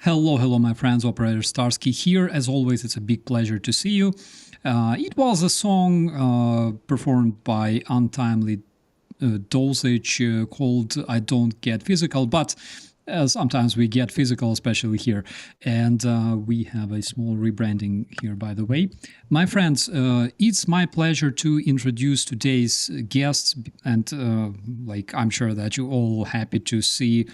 Hello, my friends. Operator Starsky here. As always, it's a big pleasure to see you. It was a song performed by Untimely Dosage called I Don't Get Physical, but sometimes we get physical, especially here. And we have a small rebranding here, by the way. My friends, it's my pleasure to introduce today's guests. And I'm sure that you're all happy to see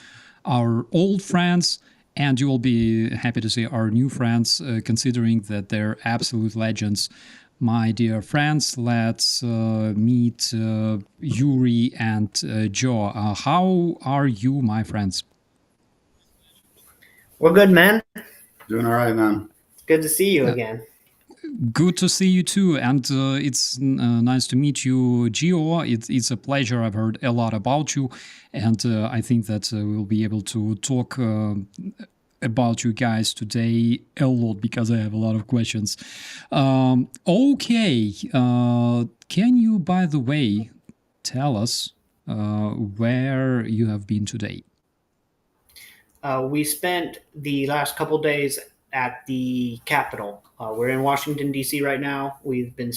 our old friends. And you will be happy to see our new friends, considering that they're absolute legends. My dear friends, let's meet Yurii and Joe. How are you, my friends? We're good, man. Doing all right, man. Good to see you again. Good to see you too, and it's nice to meet you, Gio. It's a pleasure. I've heard a lot about you, and I think that we'll be able to talk about you guys today a lot because I have a lot of questions. Okay, can you, by the way, tell us where you have been today? We spent the last couple days at the Capitol. We're in Washington, D.C. right now. We've been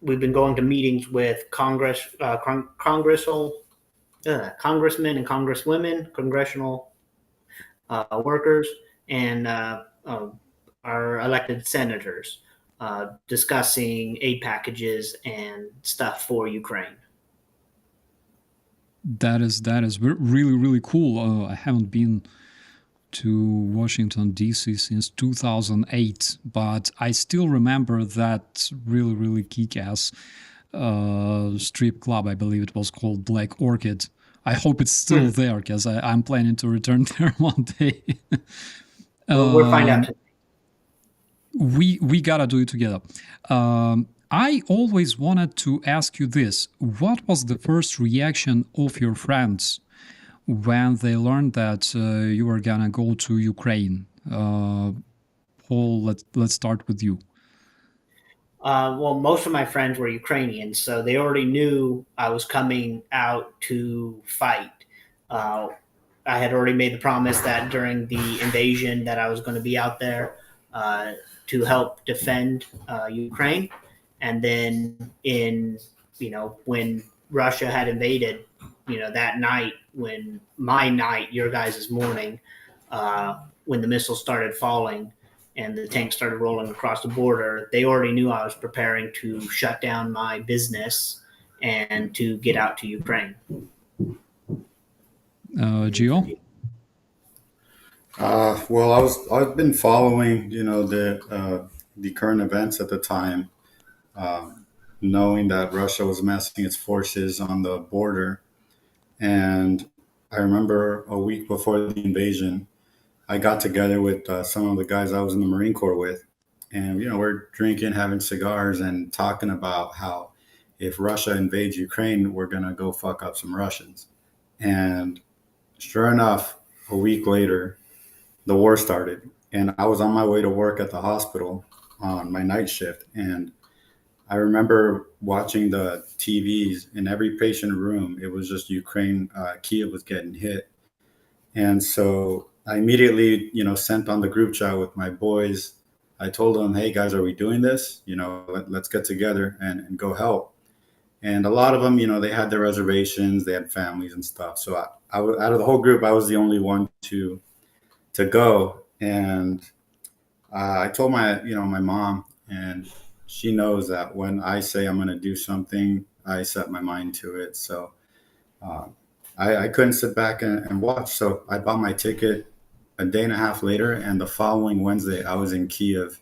going to meetings with congressmen and congresswomen, congressional workers, and our elected senators discussing aid packages and stuff for Ukraine. That is really cool. I haven't been to Washington D.C. since 2008, but I still remember that really kick-ass strip club. I believe it was called Black Orchid. I hope it's still there because I'm planning to return there one day. We'll find out today. We gotta do it together. I always wanted to ask you this. What was the first reaction of your friends when they learned that you were gonna go to Ukraine? Paul, let's start with you. Well, most of my friends were Ukrainians, so they already knew I was coming out to fight. I had already made the promise that during the invasion that I was going to be out there to help defend Ukraine. And then when Russia had invaded, that night, when my night, your guys' morning, when the missiles started falling and the tanks started rolling across the border, they already knew I was preparing to shut down my business and to get out to Ukraine. Gio? Well, I've been following, the current events at the time, knowing that Russia was massing its forces on the border, and I remember a week before the invasion, I got together with some of the guys I was in the Marine Corps with, and we're drinking, having cigars, and talking about how if Russia invades Ukraine, we're gonna go fuck up some Russians. And sure enough, a week later, the war started, and I was on my way to work at the hospital on my night shift, and I remember watching the TVs in every patient room. It was just Ukraine, Kiev was getting hit, and so I immediately, sent on the group chat with my boys. I told them, "Hey guys, are we doing this? Let's get together and go help." And a lot of them, they had their reservations, they had families and stuff. So out of the whole group, I was the only one to go. And I told my mom, and she knows that when I say I'm going to do something, I set my mind to it. So I couldn't sit back and watch. So I bought my ticket a day and a half later, and the following Wednesday, I was in Kiev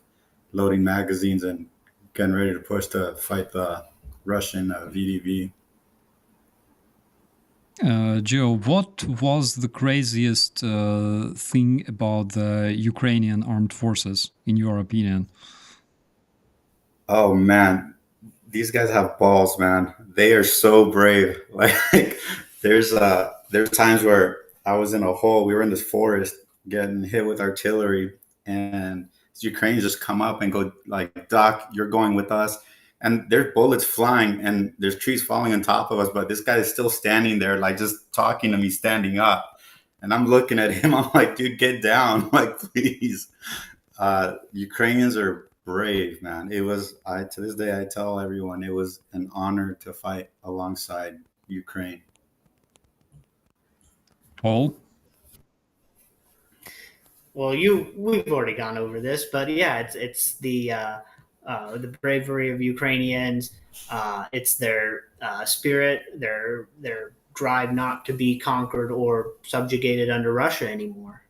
loading magazines and getting ready to push to fight the Russian VDV. Joe, what was the craziest thing about the Ukrainian armed forces, in your opinion? Oh man, these guys have balls, man. They are so brave. Like there's times where I was in a hole. We were in this forest getting hit with artillery, and Ukrainians just come up and go like, "Doc, you're going with us." And there's bullets flying, and there's trees falling on top of us, but this guy is still standing there, like just talking to me, standing up. And I'm looking at him. I'm like, dude, get down. Like, please. Ukrainians are brave, man. It was, to this day, I tell everyone it was an honor to fight alongside Ukraine. Paul? Well, we've already gone over this, but yeah, it's the bravery of Ukrainians. It's their spirit, their drive not to be conquered or subjugated under Russia anymore,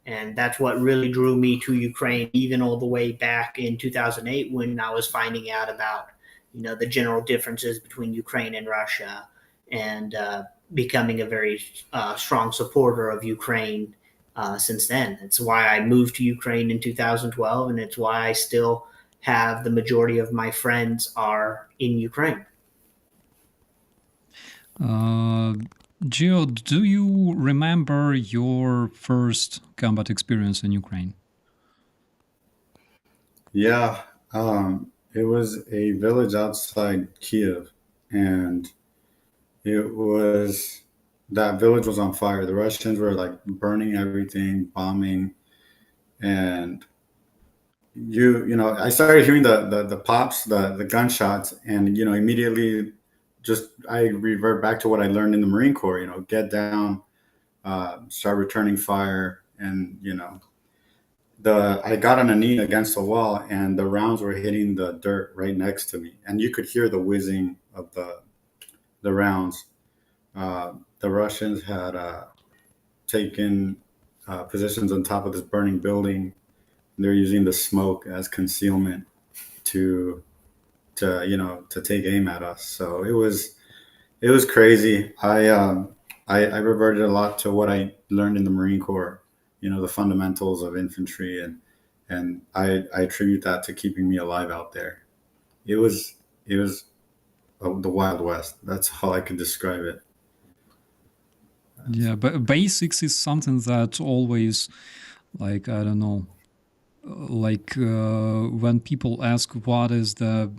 and that's what really drew me to Ukraine, even all the way back in 2008 when I was finding out about the general differences between Ukraine and Russia, and becoming a very strong supporter of Ukraine since then. It's why I moved to Ukraine in 2012, and it's why I still have the majority of my friends are in Ukraine. Gio, do you remember your first combat experience in Ukraine? Yeah, it was a village outside Kiev, and that village was on fire. The Russians were like burning everything, bombing, and I started hearing the pops, the gunshots, and immediately just I revert back to what I learned in the Marine Corps. Get down, start returning fire, and I got on a knee against the wall, and the rounds were hitting the dirt right next to me, and you could hear the whizzing of the rounds. The Russians had taken positions on top of this burning building. They're using the smoke as concealment to take aim at us. So it was crazy. I reverted a lot to what I learned in the Marine Corps. The fundamentals of infantry, and I attribute that to keeping me alive out there. It was the Wild West. That's how I could describe it. Yeah, but basics is something that always, I don't know, when people ask what is the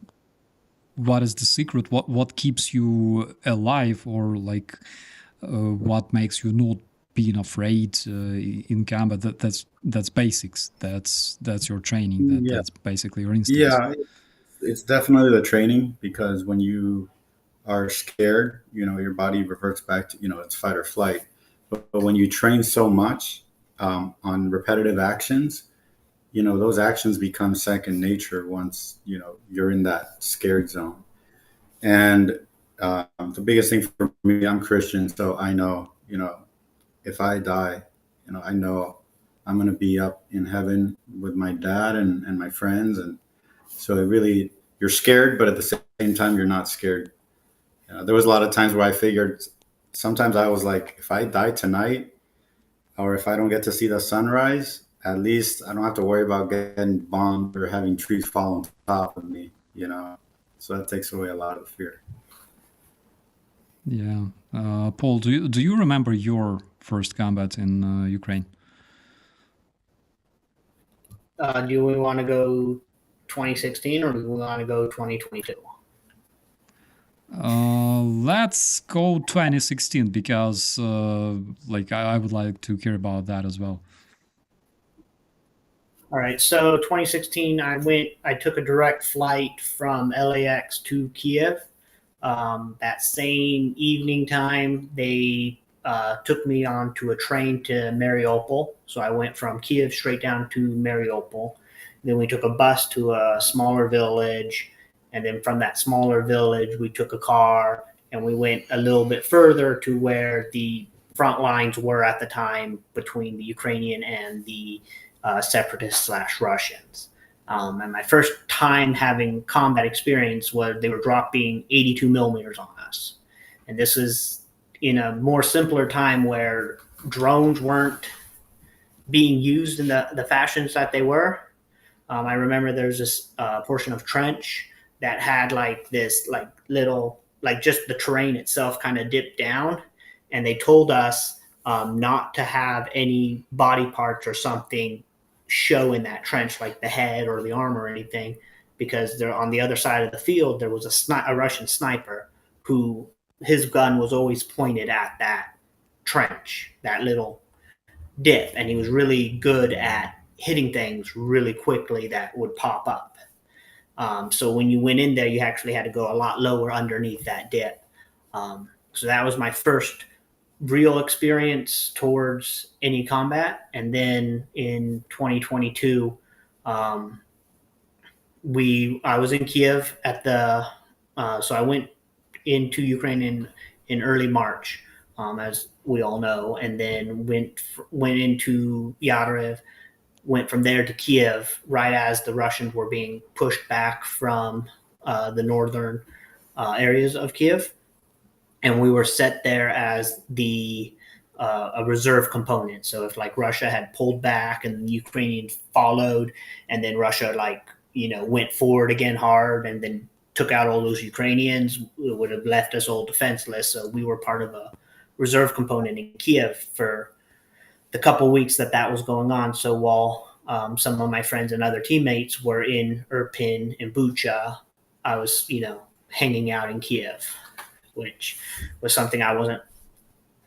secret, what keeps you alive, or what makes you not being afraid in combat, that's basics. That's your training. That's basically your instincts. Yeah, it's definitely the training, because when you are scared, your body reverts back to, it's fight or flight. But when you train so much on repetitive actions, those actions become second nature once, you're in that scared zone. And the biggest thing for me, I'm Christian, so I know, if I die, I know I'm going to be up in heaven with my dad and my friends. And so you're scared, but at the same time, you're not scared. There was a lot of times where I figured, sometimes I was like, if I die tonight, or if I don't get to see the sunrise, at least I don't have to worry about getting bombed or having trees fall on top of me, So that takes away a lot of fear. Yeah. Paul, do you remember your first combat in Ukraine? Do we want to go 2016 or do we want to go 2022? Let's go 2016, because I would like to hear about that as well. All right, so 2016, I took a direct flight from LAX to Kiev. That same evening time, they took me onto a train to Mariupol. So I went from Kiev straight down to Mariupol. Then we took a bus to a smaller village. And then from that smaller village, we took a car and we went a little bit further to where the front lines were at the time between the Ukrainian and the separatists / Russians. And my first time having combat experience was they were dropping 82 millimeters on us. And this is in a more simpler time where drones weren't being used in the fashions that they were. I remember there's this portion of trench that had this little, just the terrain itself kind of dipped down. And they told us not to have any body parts or something show in that trench, like the head or the arm or anything, because they're on the other side of the field. There was a Russian sniper who his gun was always pointed at that trench, that little dip, and he was really good at hitting things really quickly that would pop up. So when you went in there, you actually had to go a lot lower underneath that dip. So that was my first real experience towards any combat. And then in 2022, um, I was in Kiev at the so I went into Ukraine in early March, as we all know, and then went into Yadriv, went from there to Kiev right as the Russians were being pushed back from the northern areas of Kiev, and we were set there as a reserve component. So if like Russia had pulled back and the Ukrainians followed, and then Russia went forward again hard and then took out all those Ukrainians, it would have left us all defenseless. So we were part of a reserve component in Kiev for the couple weeks that was going on. So while some of my friends and other teammates were in Irpin and Bucha, I was, hanging out in Kiev, which was something I wasn't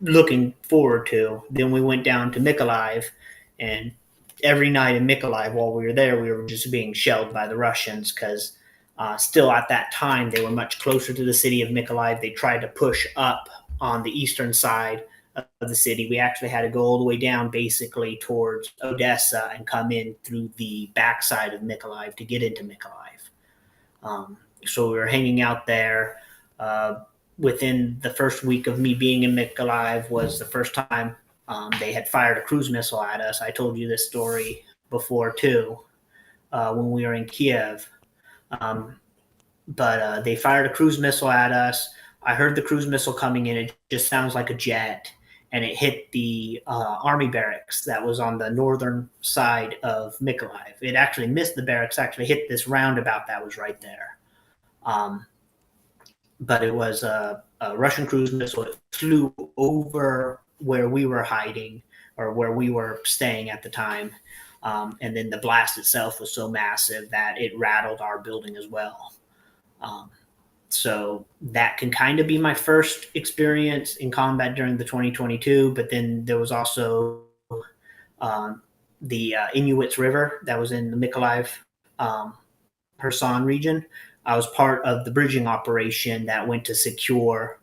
looking forward to. Then we went down to Mykolaiv, and every night in Mykolaiv while we were there, we were just being shelled by the Russians because still at that time they were much closer to the city of Mykolaiv. They tried to push up on the eastern side of the city. We actually had to go all the way down basically towards Odessa and come in through the backside of Mykolaiv to get into Mykolaiv. So we were hanging out there. Within the first week of me being in Mykolaiv was the first time they had fired a cruise missile at us. I told you this story before too, when we were in Kiev. But they fired a cruise missile at us. I heard the cruise missile coming in. It just sounds like a jet, and it hit the army barracks that was on the northern side of Mykolaiv. It actually missed the barracks, actually hit this roundabout that was right there. But it was a Russian cruise missile. It flew over where we were hiding or where we were staying at the time. And then the blast itself was so massive that it rattled our building as well. So that can kind of be my first experience in combat during the 2022. But then there was also the Inuits River that was in the Mykolaiv, Kherson region. I was part of the bridging operation that went to secure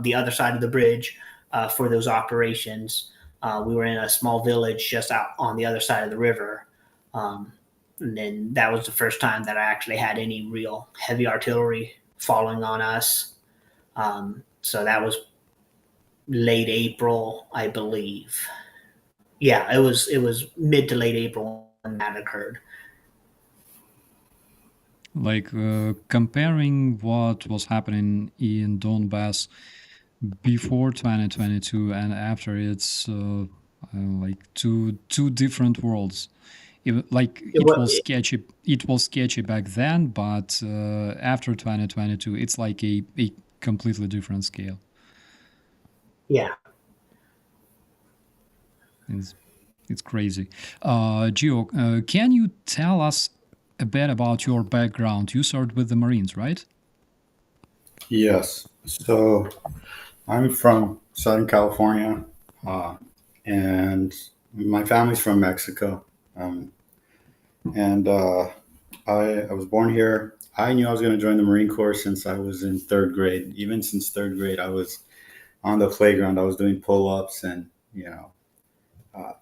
the other side of the bridge for those operations. We were in a small village just out on the other side of the river. And then that was the first time that I actually had any real heavy artillery falling on us. So that was late April, I believe. Yeah, it was mid to late April when that occurred. Like comparing what was happening in Donbass before 2022 and after, it's like two different worlds. It was sketchy back then, but after 2022, it's like a completely different scale. Yeah. It's crazy. Gio, can you tell us a bit about your background? You started with the Marines, right? Yes. So I'm from Southern California, and my family's from Mexico. And I was born here. I knew I was going to join the Marine Corps since I was in third grade. Even since third grade, I was on the playground. I was doing pull-ups, and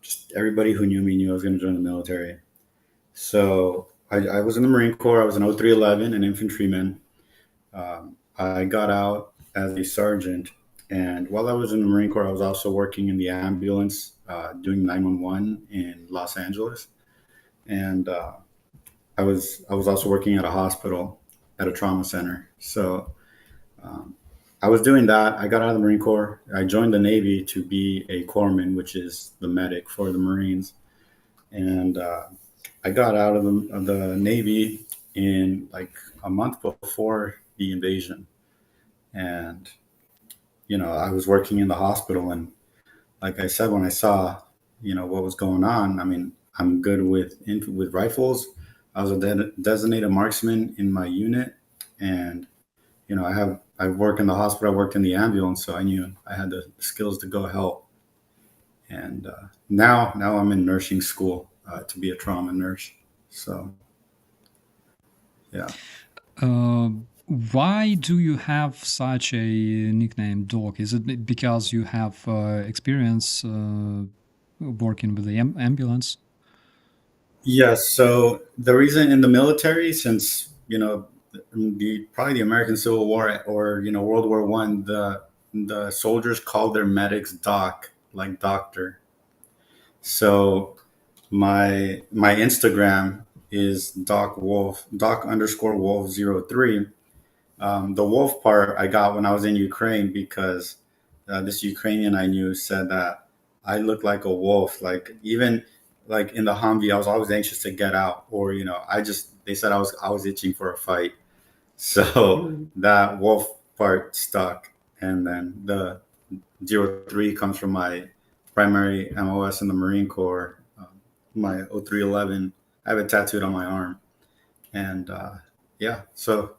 just everybody who knew me knew I was going to join the military. So I was in the Marine Corps. I was an 0311, an infantryman. I got out as a sergeant, and while I was in the Marine Corps, I was also working in the ambulance, doing 911 in Los Angeles, and I was also working at a hospital, at a trauma center. So I was doing that. I got out of the Marine Corps. I joined the Navy to be a corpsman, which is the medic for the Marines, and I got out of the Navy in like a month before the invasion. And, I was working in the hospital. And like I said, when I saw, what was going on, I mean, I'm good with rifles. I was a designated marksman in my unit. And, I work in the hospital. I worked in the ambulance. So I knew I had the skills to go help. And now I'm in nursing school to be a trauma nurse. So yeah. Why do you have such a nickname, Doc? Is it because you have experience working with the ambulance? Yes. So the reason in the military, since probably the American Civil War or World War One, the soldiers called their medics doc, like doctor. So my Instagram is doc_wolf 03. The wolf part I got when I was in Ukraine because this Ukrainian I knew said that I look like a wolf. Like even like in the Humvee, I was always anxious to get out, or they said I was itching for a fight. So that wolf part stuck, and then the 03 comes from my primary MOS in the Marine Corps. My 0311, I have it tattooed on my arm, and yeah, so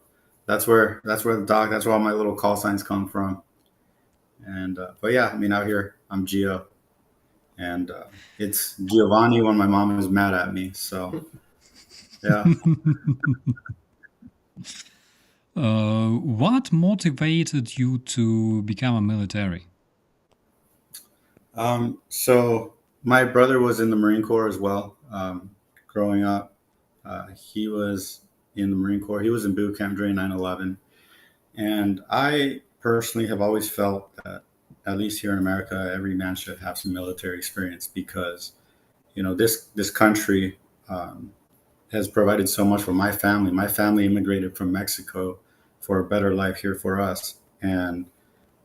that's where the dog, that's where all my little call signs come from. And but yeah, I mean, out here I'm Gio, and it's Giovanni when my mom is mad at me. So yeah. What motivated you to become a military? So my brother was in the Marine Corps as well. Growing up, he was in the Marine Corps. He was in boot camp during 9/11. And I personally have always felt that, at least here in America, every man should have some military experience because, this country has provided so much for my family. My family immigrated from Mexico for a better life here for us. And,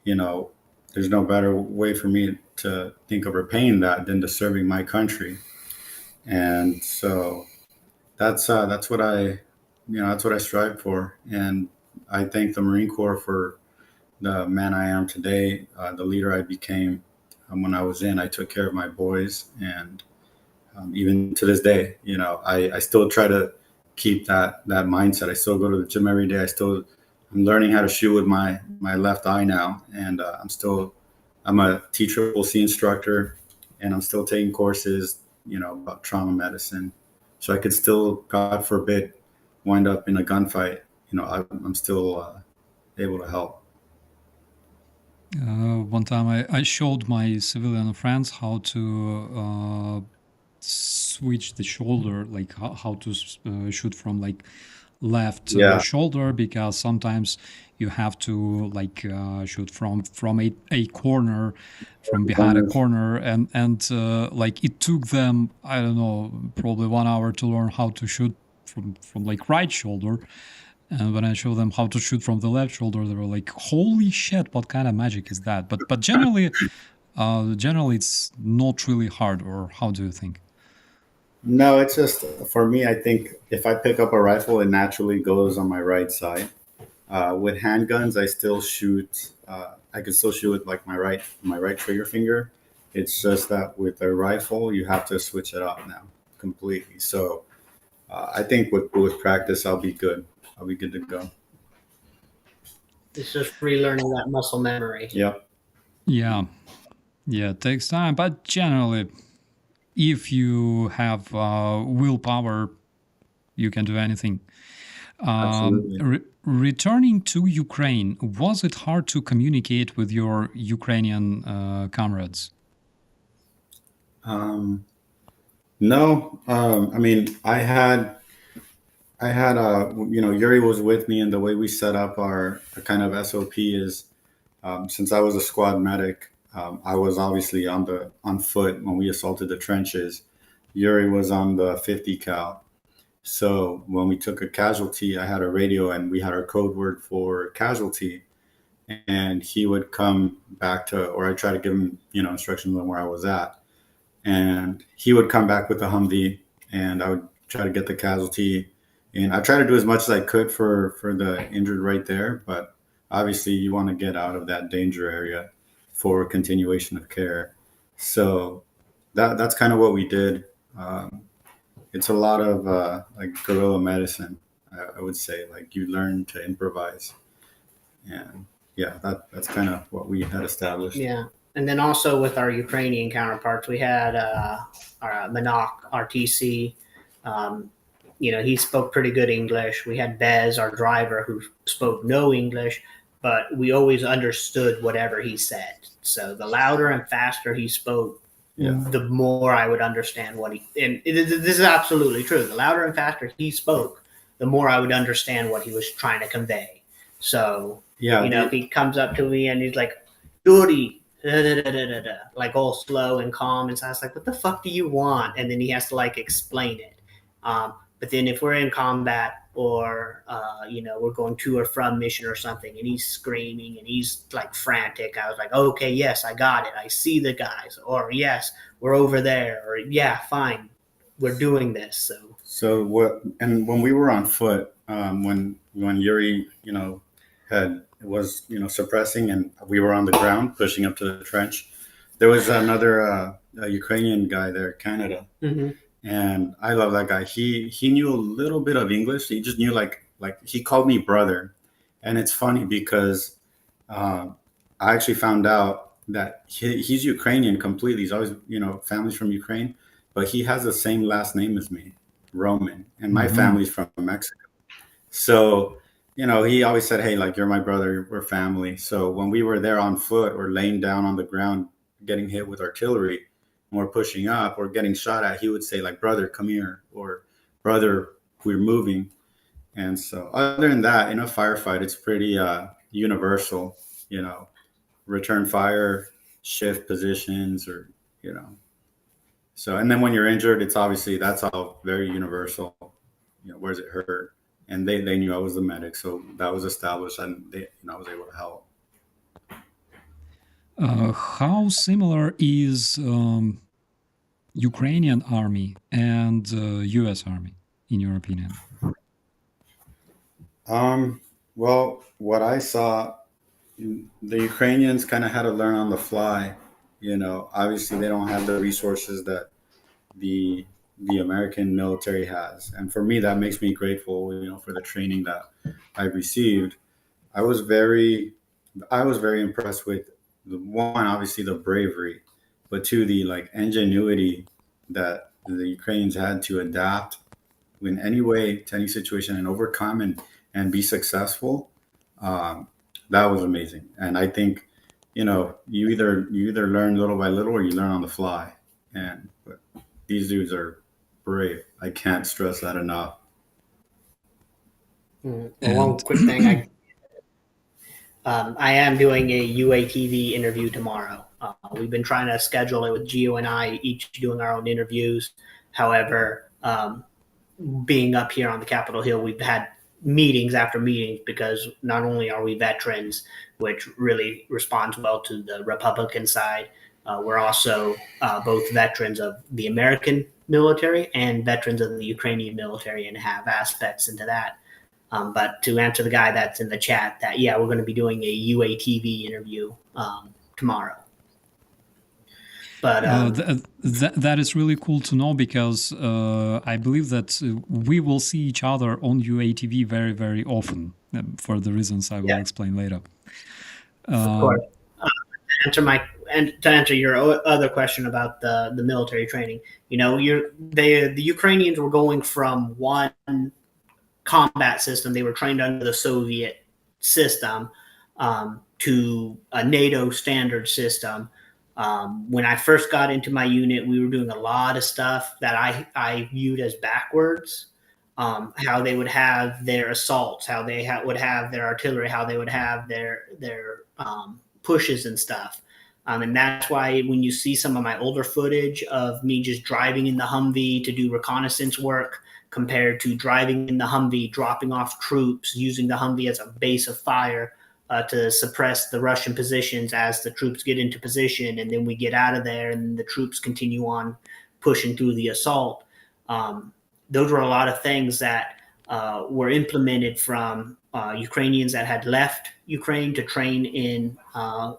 you know, there's no better way for me to think of repaying that than to serving my country. And so that's what I strive for. And I thank the Marine Corps for the man I am today, the leader I became. When I was in, I took care of my boys, and even to this day, I still try to keep that mindset. I still go to the gym every day. I'm learning how to shoot with my left eye now, and I'm a TCCC instructor, and I'm still taking courses, about trauma medicine, so I could still, God forbid, wind up in a gunfight. I'm still able to help. One time I showed my civilian friends how to switch the shoulder, like how to shoot from like left Yeah. shoulder, because sometimes you have to like shoot from a corner, from behind a corner, and like it took them, I don't know, probably 1 hour to learn how to shoot from like right shoulder. And when I showed them how to shoot from the left shoulder, they were like, "Holy shit! What kind of magic is that?" But generally, it's not really hard. Or how do you think? No, it's just for me. I think if I pick up a rifle, it naturally goes on my right side. With handguns, I still shoot. I can still shoot with like my right trigger finger. It's just that with a rifle, you have to switch it up now completely. So I think with practice, I'll be good. I'll be good to go. It's just relearning that muscle memory. Yep. Yeah, it takes time, but generally, if you have willpower, you can do anything. Absolutely. Returning to Ukraine, was it hard to communicate with your Ukrainian comrades? No. I mean, I had Yurii was with me, and the way we set up our kind of SOP is, since I was a squad medic, I was obviously on foot when we assaulted the trenches. Yurii was on the 50 cal. So when we took a casualty, I had a radio, and we had our code word for casualty, and he would come back or I try to give him, instructions on where I was at, and he would come back with the Humvee, and I would try to get the casualty, and I try to do as much as I could for the injured right there, but obviously you want to get out of that danger area for continuation of care. So that's kind of what we did. It's a lot of like guerrilla medicine, I would say. Like you learn to improvise, and yeah, that's kind of what we had established. Yeah. and then also with our Ukrainian counterparts, we had our Manak, RTC. He spoke pretty good English. We had Bez, our driver, who spoke no English, but we always understood whatever he said. So the louder and faster he spoke, the more I would understand what he. And this is absolutely true. The louder and faster he spoke, the more I would understand what he was trying to convey. So if he comes up to me and he's like, Yurii, like all slow and calm, and so I was like, what the fuck do you want? And then he has to like explain it. But then if we're in combat or we're going to or from mission or something, and he's screaming and he's like frantic, I was like, okay, yes, I got it. I see the guys, or yes, we're over there, or yeah, fine, we're doing this. So what? And when we were on foot, when Yurii, was suppressing, and we were on the ground pushing up to the trench, there was another Ukrainian guy there, Canada. Mm-hmm. And I love that guy. He knew a little bit of English. He just knew like he called me brother. And it's funny because I actually found out that he's Ukrainian completely. He's always, family's from Ukraine, but he has the same last name as me, Roman. And my family's from Mexico. So, he always said, hey, like, you're my brother, we're family. So when we were there on foot or laying down on the ground, getting hit with artillery, or pushing up or getting shot at, he would say like, brother, come here, or brother, we're moving. And so other than that, in a firefight, it's pretty universal, return fire, shift positions, or, so, and then when you're injured, it's obviously, that's all very universal, where's it hurt? And they knew I was the medic. So that was established, and I was able to help. How similar is Ukrainian army and U.S. army, in your opinion? Well, what I saw, the Ukrainians kind of had to learn on the fly. Obviously they don't have the resources that the American military has, and for me that makes me grateful. For the training that I've received, I was very impressed with one, obviously the bravery, but two, the like ingenuity that the Ukrainians had to adapt in any way to any situation and overcome and be successful. That was amazing. And I think, you either learn little by little or you learn on the fly. But these dudes are brave. I can't stress that enough. One quick thing, I am doing a UATV interview tomorrow. We've been trying to schedule it with Gio and I, each doing our own interviews. However, being up here on the Capitol Hill, we've had meetings after meetings because not only are we veterans, which really responds well to the Republican side, we're also both veterans of the American military and veterans of the Ukrainian military, and have aspects into that. But to answer the guy that's in the chat, that we're going to be doing a UATV interview tomorrow. But that is really cool to know, because I believe that we will see each other on UATV very, very often, for the reasons I will explain later. Of course. To answer your other question about the military training, the Ukrainians were going from one combat system. They were trained under the Soviet system to a NATO standard system. When I first got into my unit, we were doing a lot of stuff that I viewed as backwards. How they would have their assaults, how they would have their artillery, how they would have their pushes and stuff. And that's why when you see some of my older footage of me just driving in the Humvee to do reconnaissance work, compared to driving in the Humvee, dropping off troops, using the Humvee as a base of fire to suppress the Russian positions as the troops get into position, and then we get out of there and the troops continue on pushing through the assault. Those were a lot of things that were implemented from Ukrainians that had left Ukraine to train in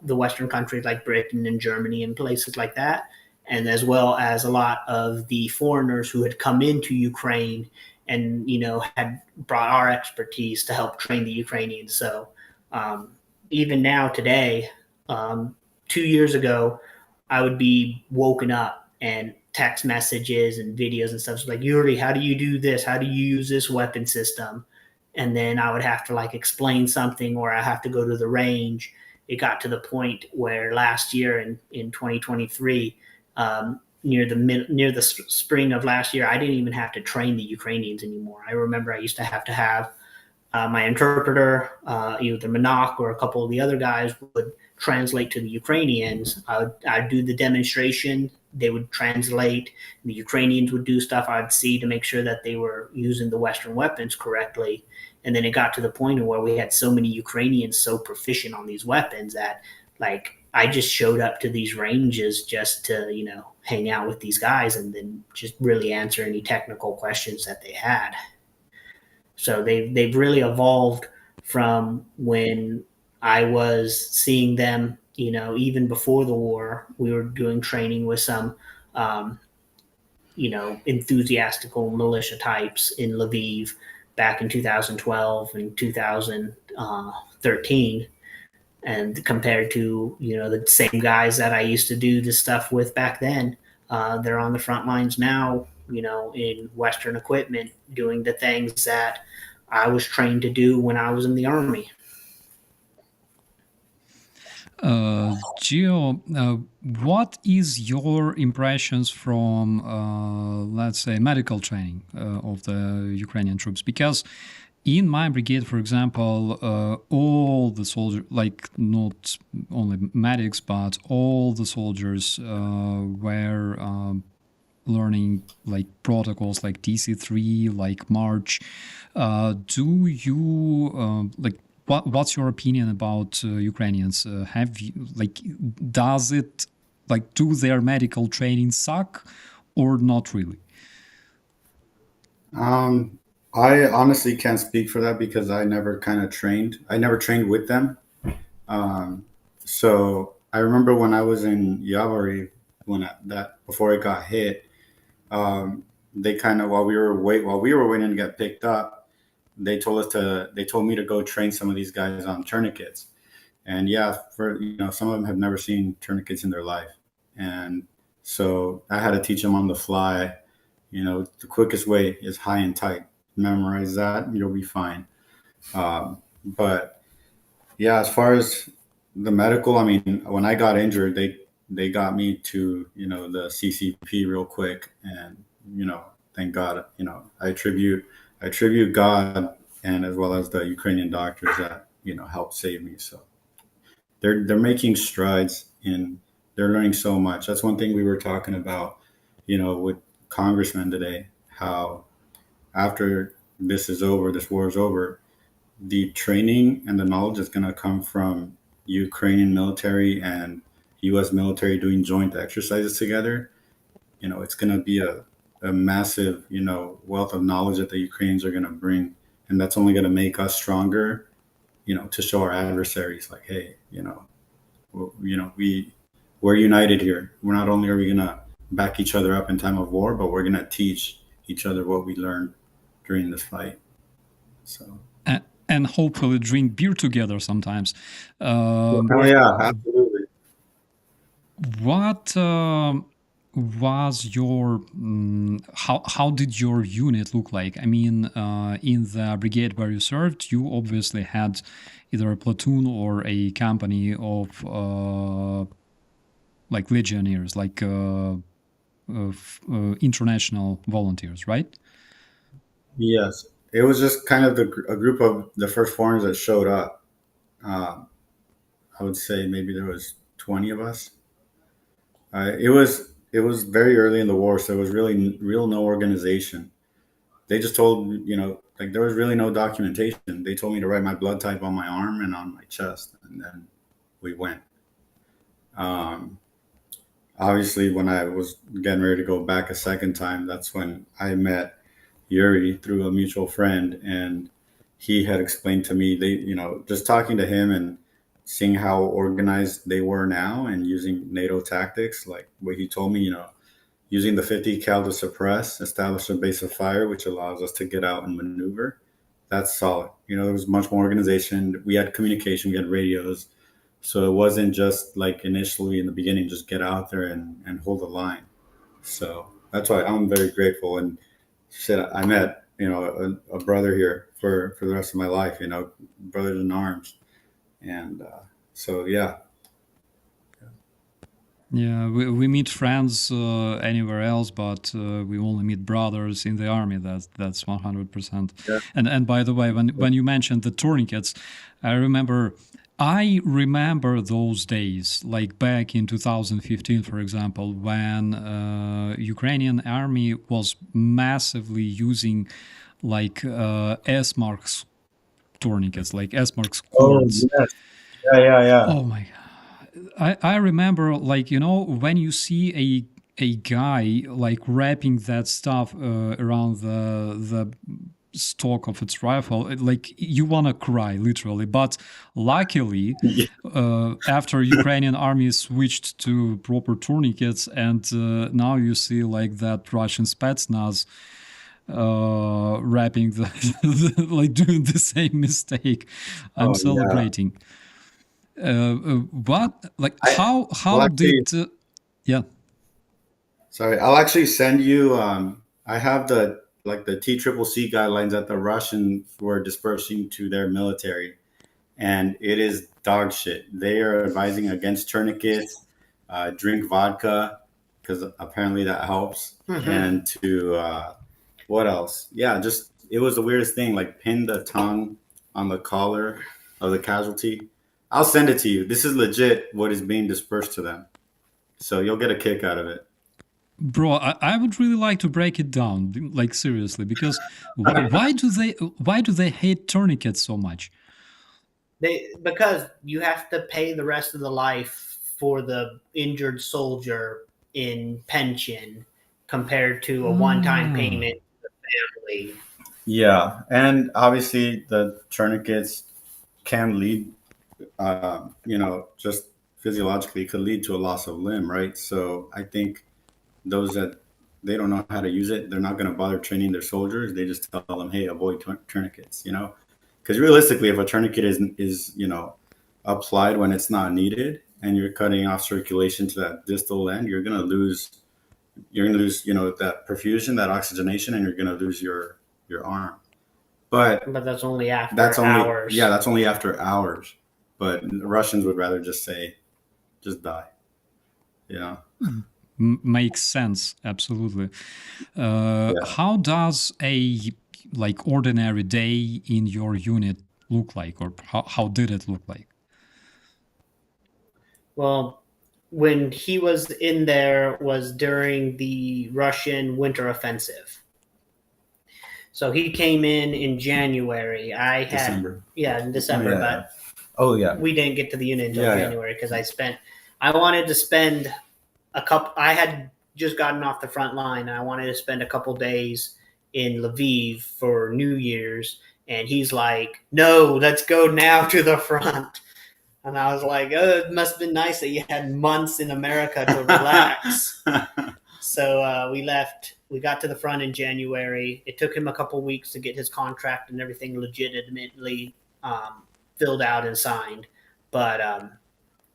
the Western countries like Britain and Germany and places like that, and as well as a lot of the foreigners who had come into Ukraine and, had brought our expertise to help train the Ukrainians. So even now today, 2 years ago, I would be woken up and text messages and videos and stuff like, Yurii, how do you do this? How do you use this weapon system? And then I would have to like explain something, or I have to go to the range. It got to the point where last year in 2023, near the spring of last year, I didn't even have to train the Ukrainians anymore. I remember I used to have my interpreter, either Manak or a couple of the other guys would translate to the Ukrainians. I'd do the demonstration. They would translate. The Ukrainians would do stuff I'd see to make sure that they were using the Western weapons correctly. And then it got to the point where we had so many Ukrainians so proficient on these weapons that, like, I just showed up to these ranges just to, hang out with these guys and then just really answer any technical questions that they had. So they've really evolved from when I was seeing them, even before the war. We were doing training with some, enthusiastical militia types in Lviv back in 2012 and 2013. And compared to, the same guys that I used to do this stuff with back then, they're on the front lines now, in Western equipment, doing the things that I was trained to do when I was in the Army. Gio, what is your impressions from, let's say, medical training of the Ukrainian troops? Because in my brigade, for example, all the soldiers, like not only medics, but all the soldiers were learning like protocols like TC3, like March. Do you what's your opinion about Ukrainians? Have you does it do their medical training suck or not really? I honestly can't speak for that because I never kind of trained. I never trained with them. So I remember when I was in Yurii, before it got hit, they kind of while we were waiting to get picked up, they told me to go train some of these guys on tourniquets. And yeah, some of them have never seen tourniquets in their life, and so I had to teach them on the fly. The quickest way is high and tight. Memorize that, you'll be fine. But yeah, as far as the medical, I mean, when I got injured, they got me to the CCP real quick, and thank God, I attribute God and as well as the Ukrainian doctors that helped save me. So they're making strides and they're learning so much. That's one thing we were talking about, with congressmen today, how after this war is over, the training and the knowledge is going to come from Ukrainian military and U.S. military doing joint exercises together. It's going to be a massive, wealth of knowledge that the Ukrainians are going to bring. And that's only going to make us stronger, to show our adversaries like, hey, we're united here. We're not only are we going to back each other up in time of war, but we're going to teach each other what we learned during this fight. So. And hopefully drink beer together sometimes. Oh yeah, absolutely. What was your how did your unit look like? I mean, in the brigade where you served, you obviously had either a platoon or a company of legionnaires, international volunteers, right? Yes, it was just kind of a group of the first foreigners that showed up. I would say maybe there was 20 of us. It was very early in the war, so it was really no organization. They just told there was really no documentation. They told me to write my blood type on my arm and on my chest, and then we went. Obviously, when I was getting ready to go back a second time, that's when I met Yurii through a mutual friend, and he had explained to me just talking to him and seeing how organized they were now and using NATO tactics, like what he told me, using the 50 cal to suppress, establish a base of fire, which allows us to get out and maneuver. That's solid. There was much more organization. We had communication, we had radios, So it wasn't just like initially in the beginning, just get out there and hold the line. So that's why I'm very grateful. And shit, I met, a brother here for the rest of my life, brothers in arms. And so, yeah. Yeah, we meet friends anywhere else, but we only meet brothers in the army. That's 100%. Yeah. And by the way, when you mentioned the tourniquets, I remember those days, like back in 2015, for example, when Ukrainian army was massively using like S-marks tourniquets, like S-marks cords. Yes. Yeah. Oh my God. I remember, like, when you see a guy like wrapping that stuff around the stock of its rifle, like you want to cry literally. But luckily, Yeah. after Ukrainian army switched to proper tourniquets, and now you see like that Russian Spetsnaz wrapping like doing the same mistake. I'm celebrating. But like how Well, actually, did yeah. sorry, I'll actually send you. I have the TCCC guidelines that the Russians were dispersing to their military, and it is dog shit. They are advising against tourniquets, drink vodka because apparently that helps, and to what else? Yeah, just it was the weirdest thing. Like pin the tongue on the collar of the casualty. I'll send it to you. This is legit what is being dispersed to them, so you'll get a kick out of it. Bro, I would really like to break it down, like seriously, because why do they hate tourniquets so much? Because you have to pay the rest of the life for the injured soldier in pension compared to a one-time payment to the family. Yeah, and obviously the tourniquets can lead, just physiologically could lead to a loss of limb, right? So I think those that they don't know how to use it, they're not going to bother training their soldiers. They just tell them, hey, avoid tourniquets, because realistically, if a tourniquet is applied when it's not needed and you're cutting off circulation to that distal end, you're going to lose that perfusion, that oxygenation, and you're going to lose your arm. But that's only after that's only hours. Yeah, that's only after hours. But the Russians would rather just say, just die. Makes sense, absolutely. How does a like ordinary day in your unit look like, or how did it look like? Well, when he was in there was during the Russian winter offensive. So he came in January. I had December. in December, but we didn't get to the unit until January because I wanted to spend I had just gotten off the front line and I wanted to spend a couple days in Lviv for New Year's, and he's like, "No, let's go now to the front." And I was like, "Oh, it must have been nice that you had months in America to relax." So we left. We got to the front in January. It took him a couple weeks to get his contract and everything legitimately filled out and signed. But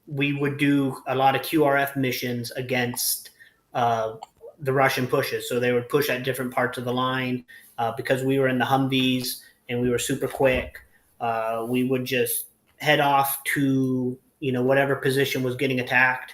we would do a lot of QRF missions against the Russian pushes. So they would push at different parts of the line. Because we were in the Humvees and we were super quick, we would just head off to whatever position was getting attacked.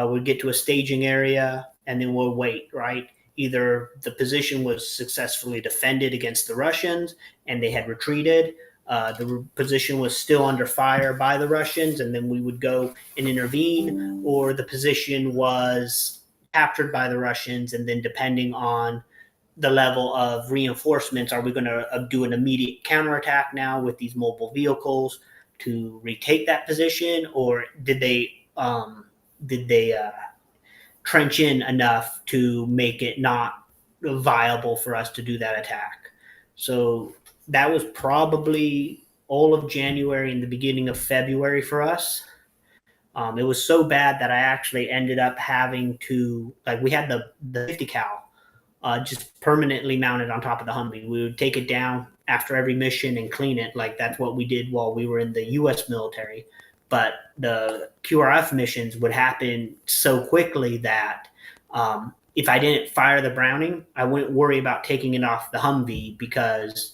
We'd get to a staging area and then we'll wait, right? Either the position was successfully defended against the Russians and they had retreated, the position was still under fire by the Russians, and then we would go and intervene, or the position was captured by the Russians, and then depending on the level of reinforcements, are we going to do an immediate counterattack now with these mobile vehicles to retake that position, or did they trench in enough to make it not viable for us to do that attack? So that was probably all of January and the beginning of February for us. It was so bad that I actually ended up having to, we had the 50 cal just permanently mounted on top of the Humvee. We would take it down after every mission and clean it. Like that's what we did while we were in the U.S. military. but the QRF missions would happen so quickly that if I didn't fire the Browning, I wouldn't worry about taking it off the Humvee, because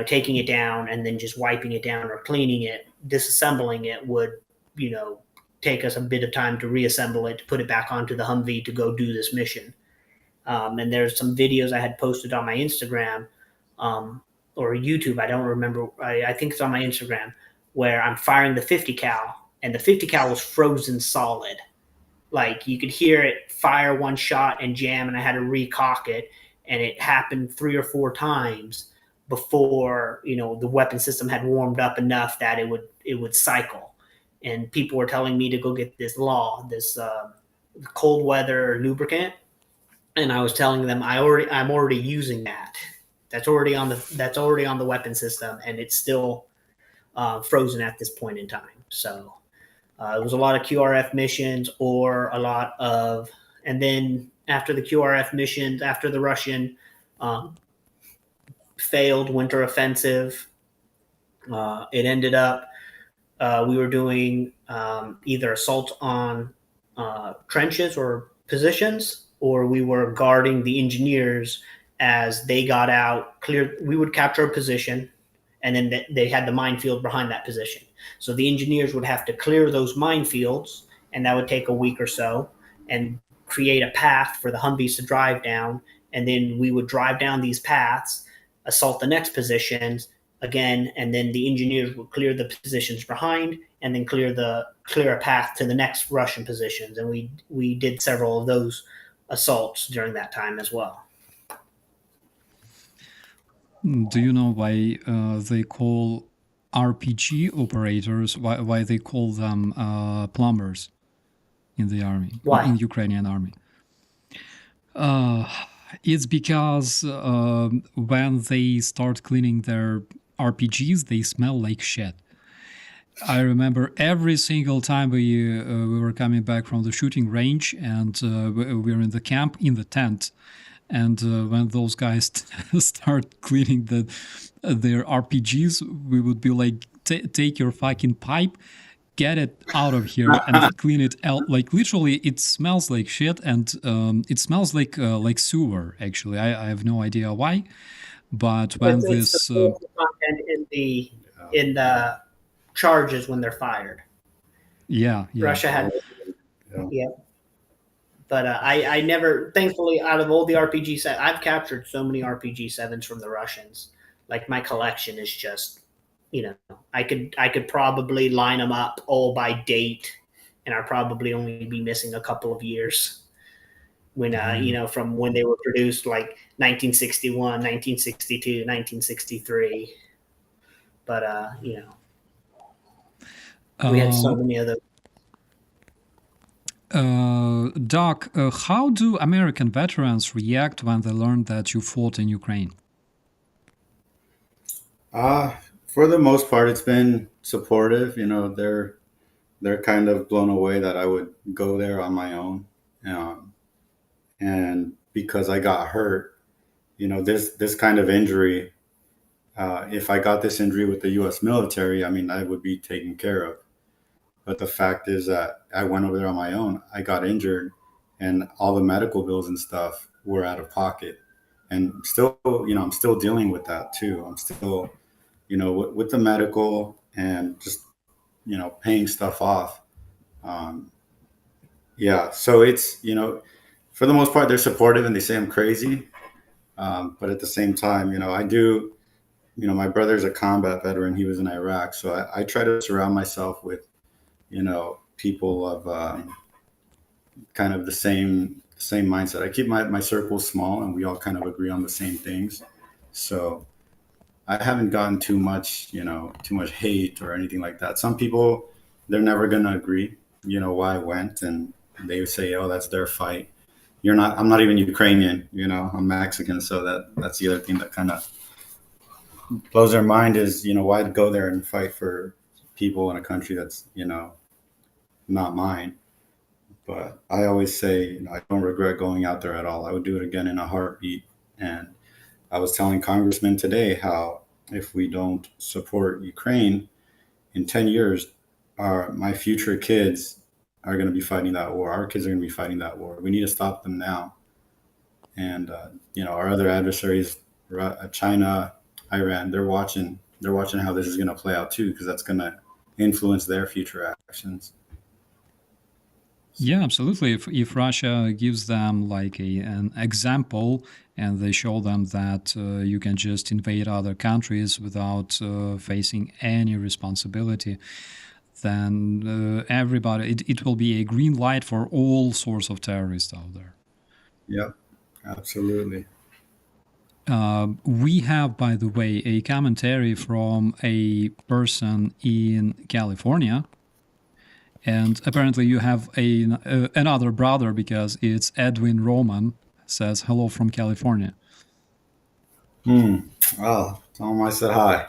taking it down and then just wiping it down or cleaning it, disassembling it would take us a bit of time to reassemble it, to put it back onto the Humvee to go do this mission. And there's some videos I had posted on my Instagram or YouTube. I don't remember. I think it's on my Instagram, where I'm firing the 50 cal, and the 50 cal was frozen solid. Like, you could hear it fire one shot and jam, and I had to recock it, and it happened 3 or 4 times before the weapon system had warmed up enough that it would cycle. And people were telling me to go get this cold weather lubricant, and I was telling them I'm already using that. That's already on the weapon system, and it's still frozen at this point in time. So it was a lot of QRF missions, and then after the QRF missions, after the Russian failed winter offensive, it ended up we were doing either assault on trenches or positions, or we were guarding the engineers as they got out. We would capture a position, and then they had the minefield behind that position. So the engineers would have to clear those minefields, and that would take a week or so, and create a path for the Humvees to drive down. And then we would drive down these paths, assault the next positions again, and then the engineers would clear the positions behind, and then clear a path to the next Russian positions. And we did several of those assaults during that time as well. Do you know why they call RPG operators, why they call them plumbers in the army, Why? in Ukrainian army? It's because when they start cleaning their RPGs, they smell like shit. I remember every single time we were coming back from the shooting range, and we were in the camp, in the tent, and when those guys start cleaning their RPGs, we would be like, take your fucking pipe, get it out of here, and clean it out. Like, literally, it smells like shit, and it smells like sewer, actually. I have no idea why, but when it's the content in the charges when they're fired. Yeah. Russia had, yeah. But I never, thankfully, out of all the RPG sets, I've captured so many RPG 7s from the Russians. Like, my collection is just, I could probably line them up all by date, and I'd probably only be missing a couple of years when, from when they were produced, like 1961, 1962, 1963. But, we had so many of those. Doc, how do American veterans react when they learn that you fought in Ukraine? For the most part, it's been supportive. They're kind of blown away that I would go there on my own, and because I got hurt, this kind of injury. If I got this injury with the U.S. military, I mean, I would be taken care of. But the fact is that I went over there on my own. I got injured, and all the medical bills and stuff were out of pocket. And still, I'm still dealing with that too. I'm still, with the medical and just, paying stuff off. So it's, for the most part, they're supportive and they say I'm crazy. But at the same time, I do, my brother's a combat veteran. He was in Iraq. So I try to surround myself with, people of kind of the same mindset. I keep my circle small, and we all kind of agree on the same things. So I haven't gotten too much hate or anything like that. Some people, they're never going to agree, why I went, and they say, oh, that's their fight. I'm not even Ukrainian, I'm Mexican. So that's the other thing that kind of blows their mind is, why go there and fight for people in a country that's, not mine. But I always say, I don't regret going out there at all. I would do it again in a heartbeat. And I was telling congressmen today how if we don't support Ukraine in 10 years, my future kids are going to be fighting that war. Our kids are going to be fighting that war. We need to stop them now. And our other adversaries, China, Iran, they're watching. They're watching how this is going to play out too, because that's going to influence their future actions. Yeah, absolutely. If Russia gives them like an example and they show them that you can just invade other countries without facing any responsibility, then everybody, it will be a green light for all sorts of terrorists out there. Yep, absolutely. We have, by the way, a commentary from a person in California. And apparently you have another brother, because it's Edwin Roman, says hello from California. Oh, tell him I said hi.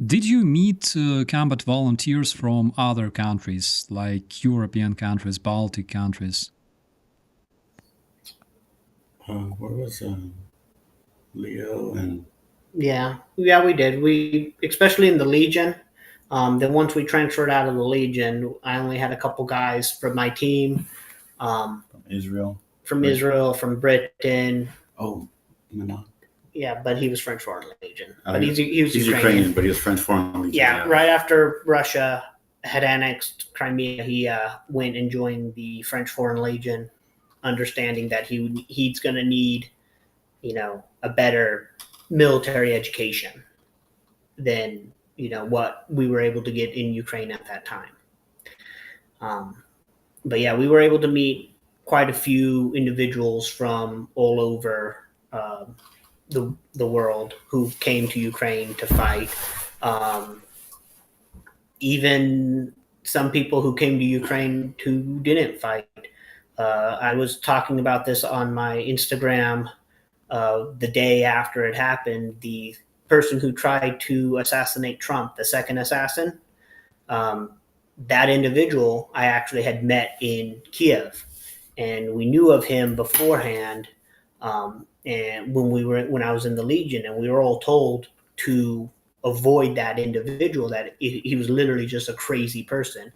Did you meet combat volunteers from other countries, like European countries, Baltic countries? Where was Leo and... Yeah, we did. We, especially in the Legion. Then once we transferred out of the Legion, I only had a couple guys from my team. From Israel. From Right. Israel, from Britain. Oh, Manak. Yeah, but he was French Foreign Legion. Oh, But he's he was Ukrainian. but he was French Foreign Legion. Yeah, right after Russia had annexed Crimea, he went and joined the French Foreign Legion, understanding that he's going to need, a better military education than what we were able to get in Ukraine at that time. But yeah, we were able to meet quite a few individuals from all over the world who came to Ukraine to fight. Even some people who came to Ukraine who didn't fight. I was talking about this on my Instagram the day after it happened. The person who tried to assassinate Trump, the second assassin, that individual I actually had met in Kiev, and we knew of him beforehand. And when I was in the Legion, and we were all told to avoid that individual, that he was literally just a crazy person.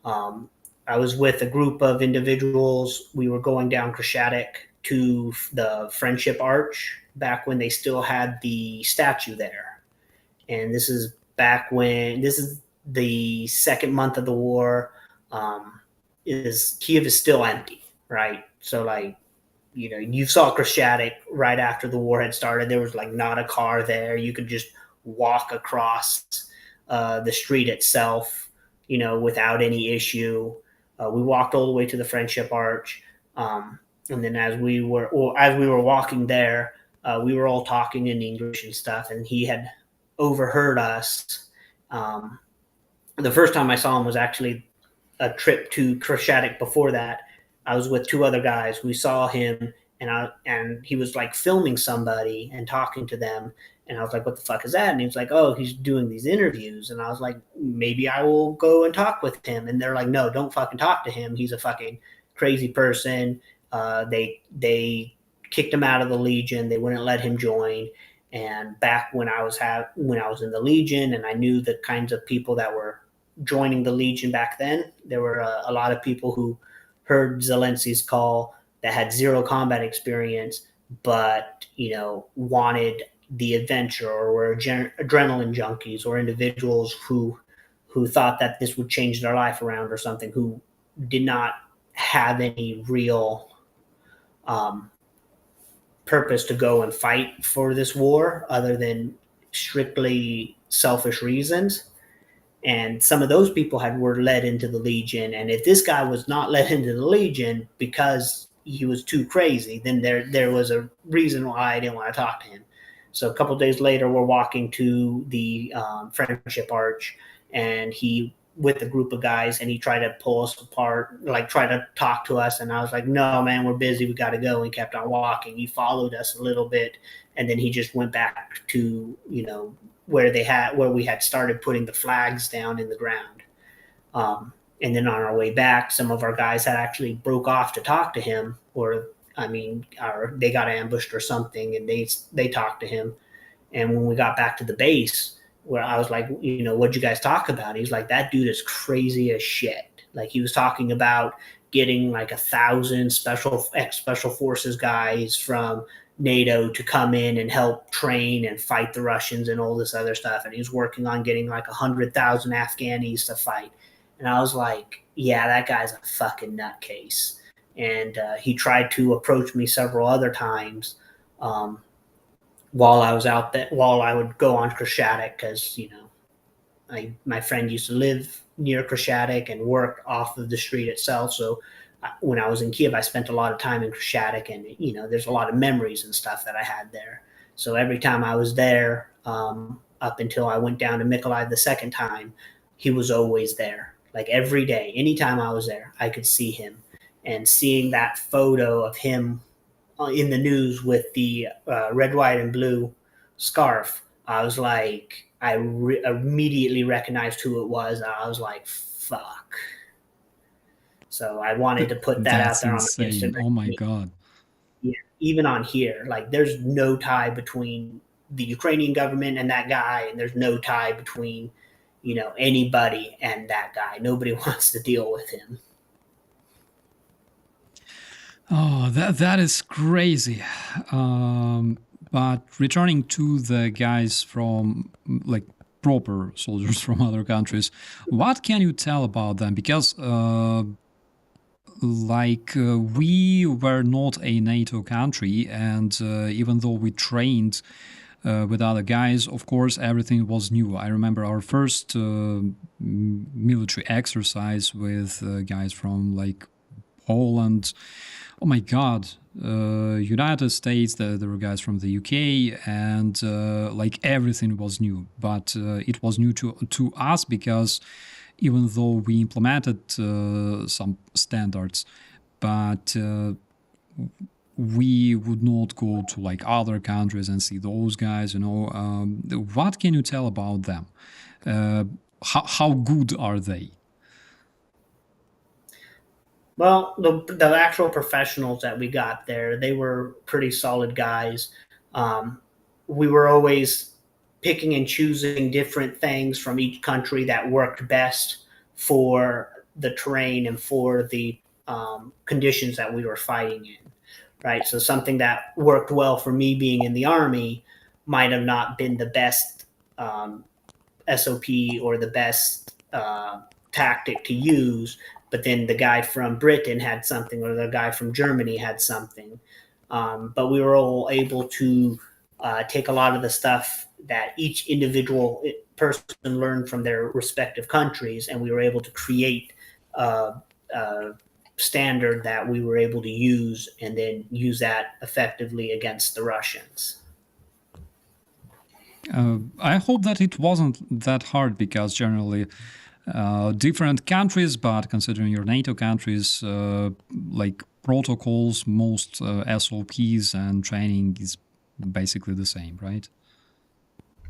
I was with a group of individuals. We were going down Krashatik to the Friendship Arch back when they still had the statue there. And this is the second month of the war. Kiev is still empty, right? So you saw Krashatik right after the war had started. There was not a car there. You could just walk across the street itself, without any issue. We walked all the way to the Friendship Arch. And then as we were walking there, we were all talking in English and stuff, and he had overheard us. The first time I saw him was actually a trip to Krashatik. Before that, I was with two other guys. We saw him, and he was filming somebody and talking to them. And I was like, what the fuck is that? And he was like, oh, he's doing these interviews. And I was like, maybe I will go and talk with him. And they're like, no, don't fucking talk to him. He's a fucking crazy person. They kicked him out of the Legion. They wouldn't let him join. And back when I was in the Legion, and I knew the kinds of people that were joining the Legion back then, there were a lot of people who heard Zelensky's call that had zero combat experience, but wanted the adventure, or were adrenaline junkies, or individuals who thought that this would change their life around or something, who did not have any real purpose to go and fight for this war other than strictly selfish reasons. And some of those people were led into the Legion. And if this guy was not led into the Legion because he was too crazy, then there was a reason why I didn't want to talk to him. So a couple of days later, we're walking to the Friendship Arch, and he with a group of guys, and he tried to pull us apart, try to talk to us. And I was like, no, man, we're busy. We got to go. And he kept on walking. He followed us a little bit, and then he just went back to, where we had started putting the flags down in the ground. And then on our way back, some of our guys had actually broke off to talk to him, or they got ambushed or something, and they talked to him. And when we got back to the base, where I was like, what'd you guys talk about? He's like, that dude is crazy as shit. Like, he was talking about getting like 1,000 special forces guys from NATO to come in and help train and fight the Russians and all this other stuff. And he was working on getting like 100,000 Afghanis to fight. And I was like, yeah, that guy's a fucking nutcase. And he tried to approach me several other times while I was out there, while I would go on Krashatik, because, my friend used to live near Krashatik and work off of the street itself. So when I was in Kiev, I spent a lot of time in Krashatik, and, there's a lot of memories and stuff that I had there. So every time I was there, up until I went down to Mykolaiv the second time, he was always there. Like, every day, anytime I was there, I could see him. And seeing that photo of him in the news with the red, white, and blue scarf, I was like, I immediately recognized who it was. I was like, fuck. So I wanted to put that out there insane. On Instagram. Oh my God. Yeah, even on here, like, there's no tie between the Ukrainian government and that guy, and there's no tie between, anybody and that guy. Nobody wants to deal with him. Oh, that is crazy. But returning to the guys from, like, proper soldiers from other countries, what can you tell about them? Because we were not a NATO country, and even though we trained with other guys, of course, everything was new. I remember our first military exercise with guys from, like, Poland. Oh my God, United States, there were guys from the UK, and like, everything was new. But it was new to us, because even though we implemented some standards, but we would not go to, like, other countries and see those guys, What can you tell about them? How good are they? Well, the actual professionals that we got there, they were pretty solid guys. We were always picking and choosing different things from each country that worked best for the terrain and for the conditions that we were fighting in, right? So something that worked well for me being in the Army might have not been the best SOP or the best tactic to use, but then the guy from Britain had something, or the guy from Germany had something. But we were all able to take a lot of the stuff that each individual person learned from their respective countries, and we were able to create a standard that we were able to use, and then use that effectively against the Russians. I hope that it wasn't that hard, because generally different countries, but considering your NATO countries, like, protocols, most SOPs and training is basically the same, right?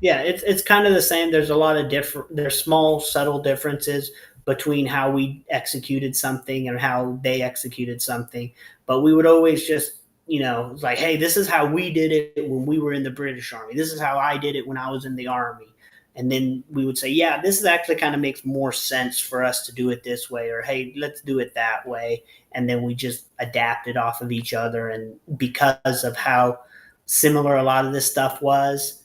Yeah, it's kind of the same. There's a lot of there's small, subtle differences between how we executed something and how they executed something. But we would always just, like, hey, this is how we did it when we were in the British Army. This is how I did it when I was in the Army. And then we would say, yeah, this is actually kind of makes more sense for us to do it this way, or hey, let's do it that way. And then we just adapted off of each other. And because of how similar a lot of this stuff was,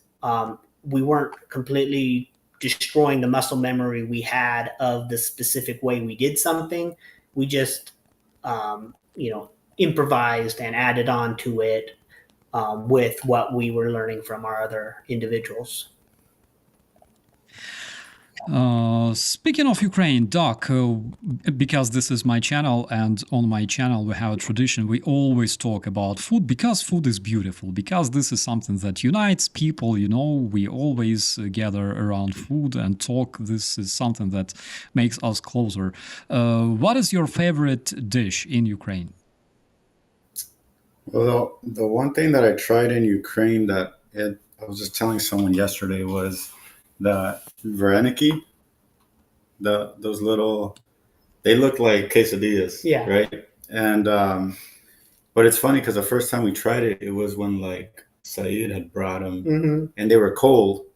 we weren't completely destroying the muscle memory we had of the specific way we did something. We just, improvised and added on to it with what we were learning from our other individuals. Speaking of Ukraine, Doc, because this is my channel, and on my channel we have a tradition, we always talk about food, because food is beautiful, because this is something that unites people, we always gather around food and talk. This is something that makes us closer. What is your favorite dish in Ukraine? Well, the one thing that I tried in Ukraine that I was just telling someone yesterday was the vareniki, those little, they look like quesadillas, Yeah. right? And but it's funny because the first time we tried it, it was when, like, Saeed had brought them, Mm-hmm. and they were cold.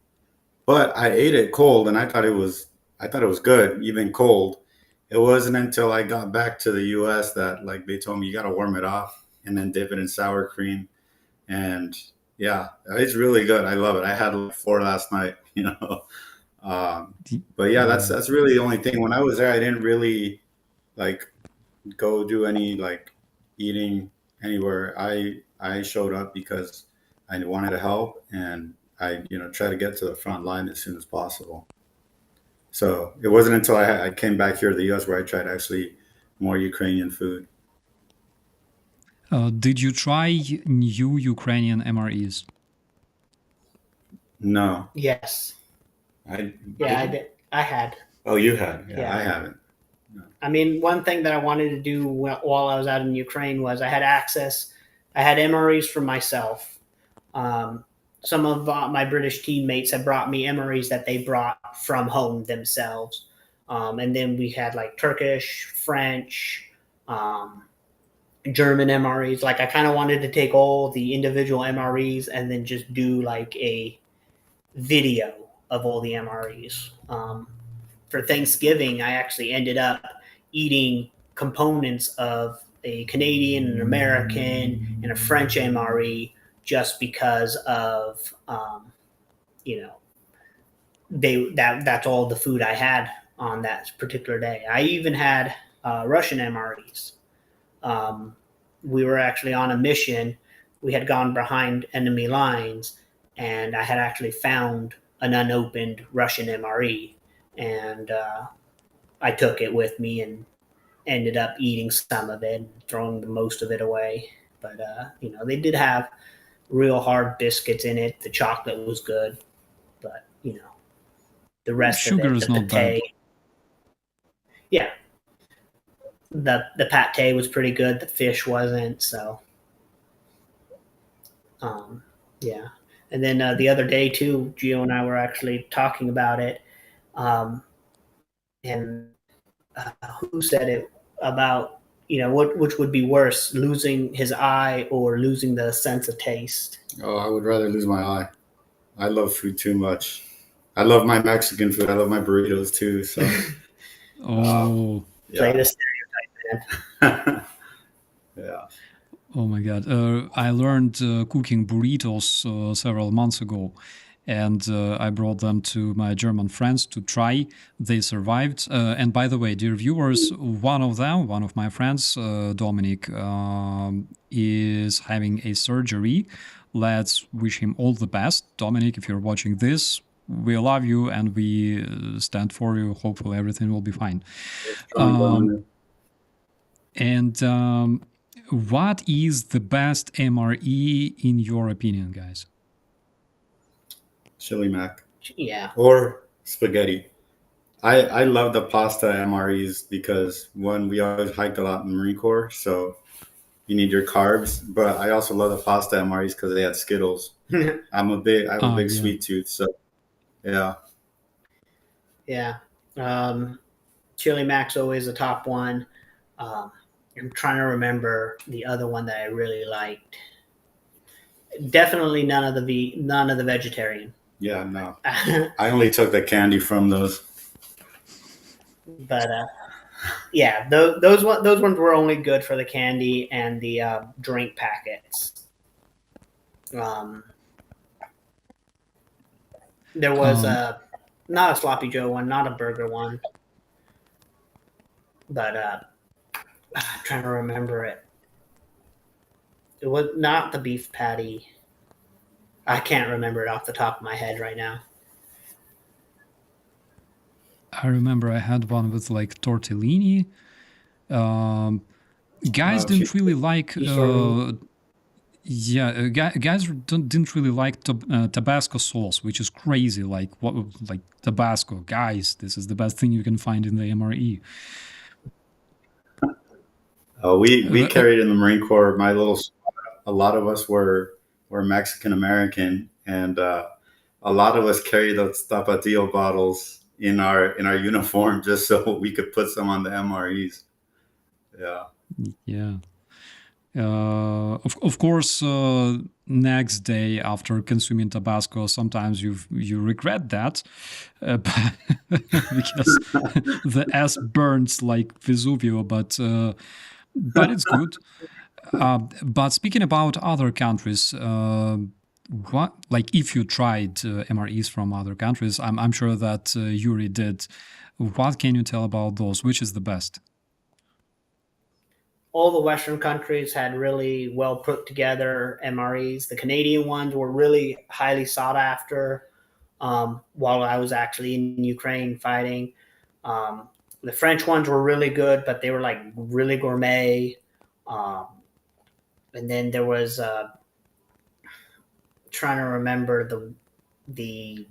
But I ate it cold, and I thought it was good, even cold. It wasn't until I got back to the U.S. that like they told me you got to warm it off and then dip it in sour cream. And yeah, it's really good. I love it. I had like 4 last night, you know. But yeah, that's really the only thing. When I was there, I didn't really like go do any like eating anywhere. I showed up because I wanted to help, and I try to get to the front line as soon as possible. So it wasn't until I came back here to the U.S. where I tried actually more Ukrainian food. Did you try new Ukrainian MREs? No, Yes. I Yeah, I didn't. did. I had. Oh, you had? Yeah, Yeah. I haven't. I mean, one thing that I wanted to do while I was out in Ukraine was I had access. I had MREs for myself. Some of my British teammates had brought me MREs that they brought from home themselves. And then we had like Turkish, French, um, German MREs. Like I kind of wanted to take all the individual MREs and then just do like a video of all the MREs. For Thanksgiving, I actually ended up eating components of a Canadian, an American, and a French MRE just because of you know that's all the food I had on that particular day. I even had Russian MREs. Um, we were actually on a mission. We had gone behind enemy lines, and I had actually found an unopened Russian MRE, and I took it with me and ended up eating some of it and throwing the most of it away. But they did have real hard biscuits in it. The chocolate was good, but the rest Sugar of it, is the not bad. pate, yeah, the pate was pretty good. The fish wasn't, so yeah. And then the other day too, Gio and I were actually talking about it, and who said it about which would be worse, losing his eye or losing the sense of taste. Oh, I would rather lose my eye. I love food too much. I love my Mexican food. I love my burritos too. So Oh, Play yeah, the stereotype, man. yeah. oh my God. I learned cooking burritos several months ago, and I brought them to my German friends to try. They survived. And by the way, dear viewers, one of my friends, Dominic, is having a surgery. Let's wish him all the best. Dominic, if you're watching this, we love you and we stand for you. Hopefully everything will be fine. And what is the best MRE in your opinion, guys? Chili mac Yeah. or spaghetti. I love the pasta MREs because one, we always hiked a lot in the Marine Corps, so you need your carbs. But I also love the pasta MREs because they had Skittles. I have a big Yeah. sweet tooth, so yeah. Yeah. Chili Mac's always the top one. I'm trying to remember the other one that I really liked. Definitely none of the vegetarian. Yeah, no. I only took the candy from those. But yeah, those ones were only good for the candy and the drink packets. There was not a Sloppy Joe one, not a burger one, but I'm trying to remember it. It was not the beef patty. I can't remember it off the top of my head right now. I remember I had one with like tortellini. Guys didn't really like. Guys didn't really like Tabasco sauce, which is crazy. Like Tabasco, guys, this is the best thing you can find in the MRE. We carried in the Marine Corps. My little squad, a lot of us were Mexican American, and a lot of us carried those Tapatio bottles in our uniform just so we could put some on the MREs. Yeah. Yeah. Of course, next day after consuming Tabasco, sometimes you regret that because the ass burns like Vesuvio, but it's good. But speaking about other countries, what like if you tried MREs from other countries, I'm sure that Yurii did. What can you tell about those? Which is the best? All the Western countries had really well put together MREs. The Canadian ones were really highly sought after while I was actually in Ukraine fighting. Um, the French ones were really good, but they were like really gourmet. Um, and then there was trying to remember the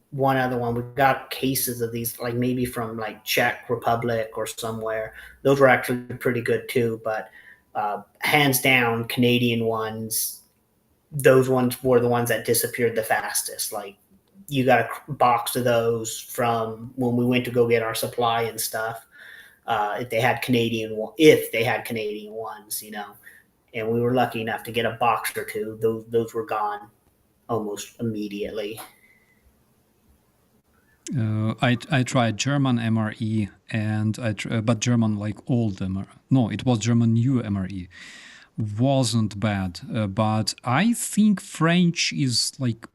one other one. We got cases of these, like maybe from like Czech Republic or somewhere. Those were actually pretty good too, but hands down, Canadian ones, those ones were the ones that disappeared the fastest. Like you got a box of those from when we went to go get our supply and stuff. If they had Canadian ones, and we were lucky enough to get a box or two, those were gone almost immediately. I tried German MRE and but German like old MRE. No, it was German new MRE. Wasn't bad, but I think French is like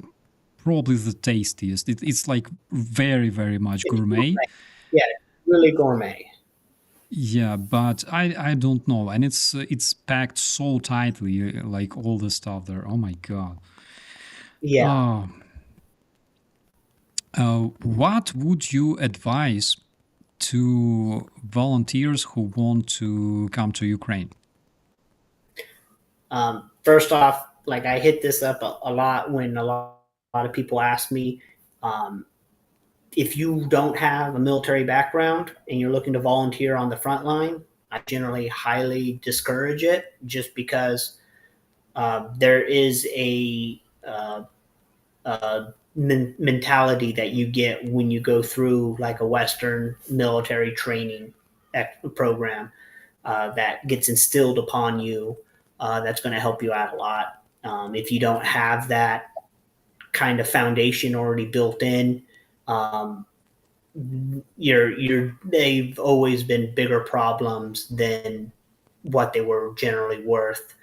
probably the tastiest. It's like very very much gourmet. Yeah, really gourmet. Yeah, but I don't know, and it's packed so tightly, like all the stuff there. Oh my god. Yeah. Oh, what would you advise to volunteers who want to come to Ukraine? First off, like I hit this up a lot when a lot of people ask me, um, if you don't have a military background and you're looking to volunteer on the front line, I generally highly discourage it just because there is a mentality that you get when you go through like a Western military training program that gets instilled upon you. That's going to help you out a lot. If you don't have that kind of foundation already built in, um, they've always been bigger problems than what they were generally worth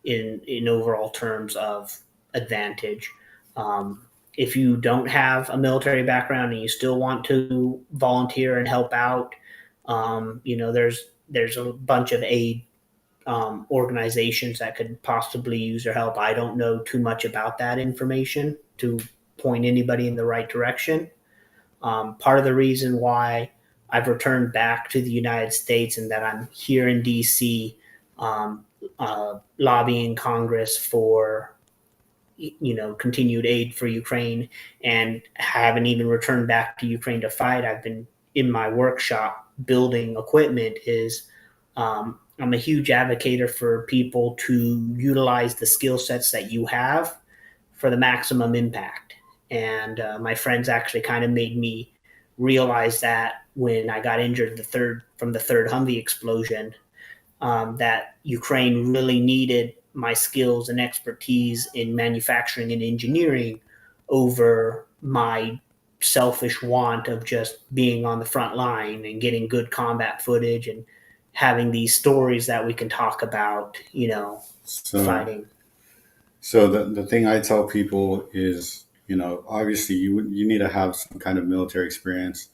in overall terms of advantage. If you don't have a military background and you still want to volunteer and help out, there's a bunch of aid organizations that could possibly use your help. I don't know too much about that information to point anybody in the right direction. Part of the reason why I've returned back to the United States and that I'm here in DC lobbying Congress for continued aid for Ukraine and haven't even returned back to Ukraine to fight. I've been in my workshop building equipment. I'm a huge advocate for people to utilize the skill sets that you have for the maximum impact. And my friends actually kind of made me realize that when I got injured from the third Humvee explosion, that Ukraine really needed my skills and expertise in manufacturing and engineering over my selfish want of just being on the front line and getting good combat footage and having these stories that we can talk about, So, fighting. so the thing I tell people is, obviously you need to have some kind of military experience.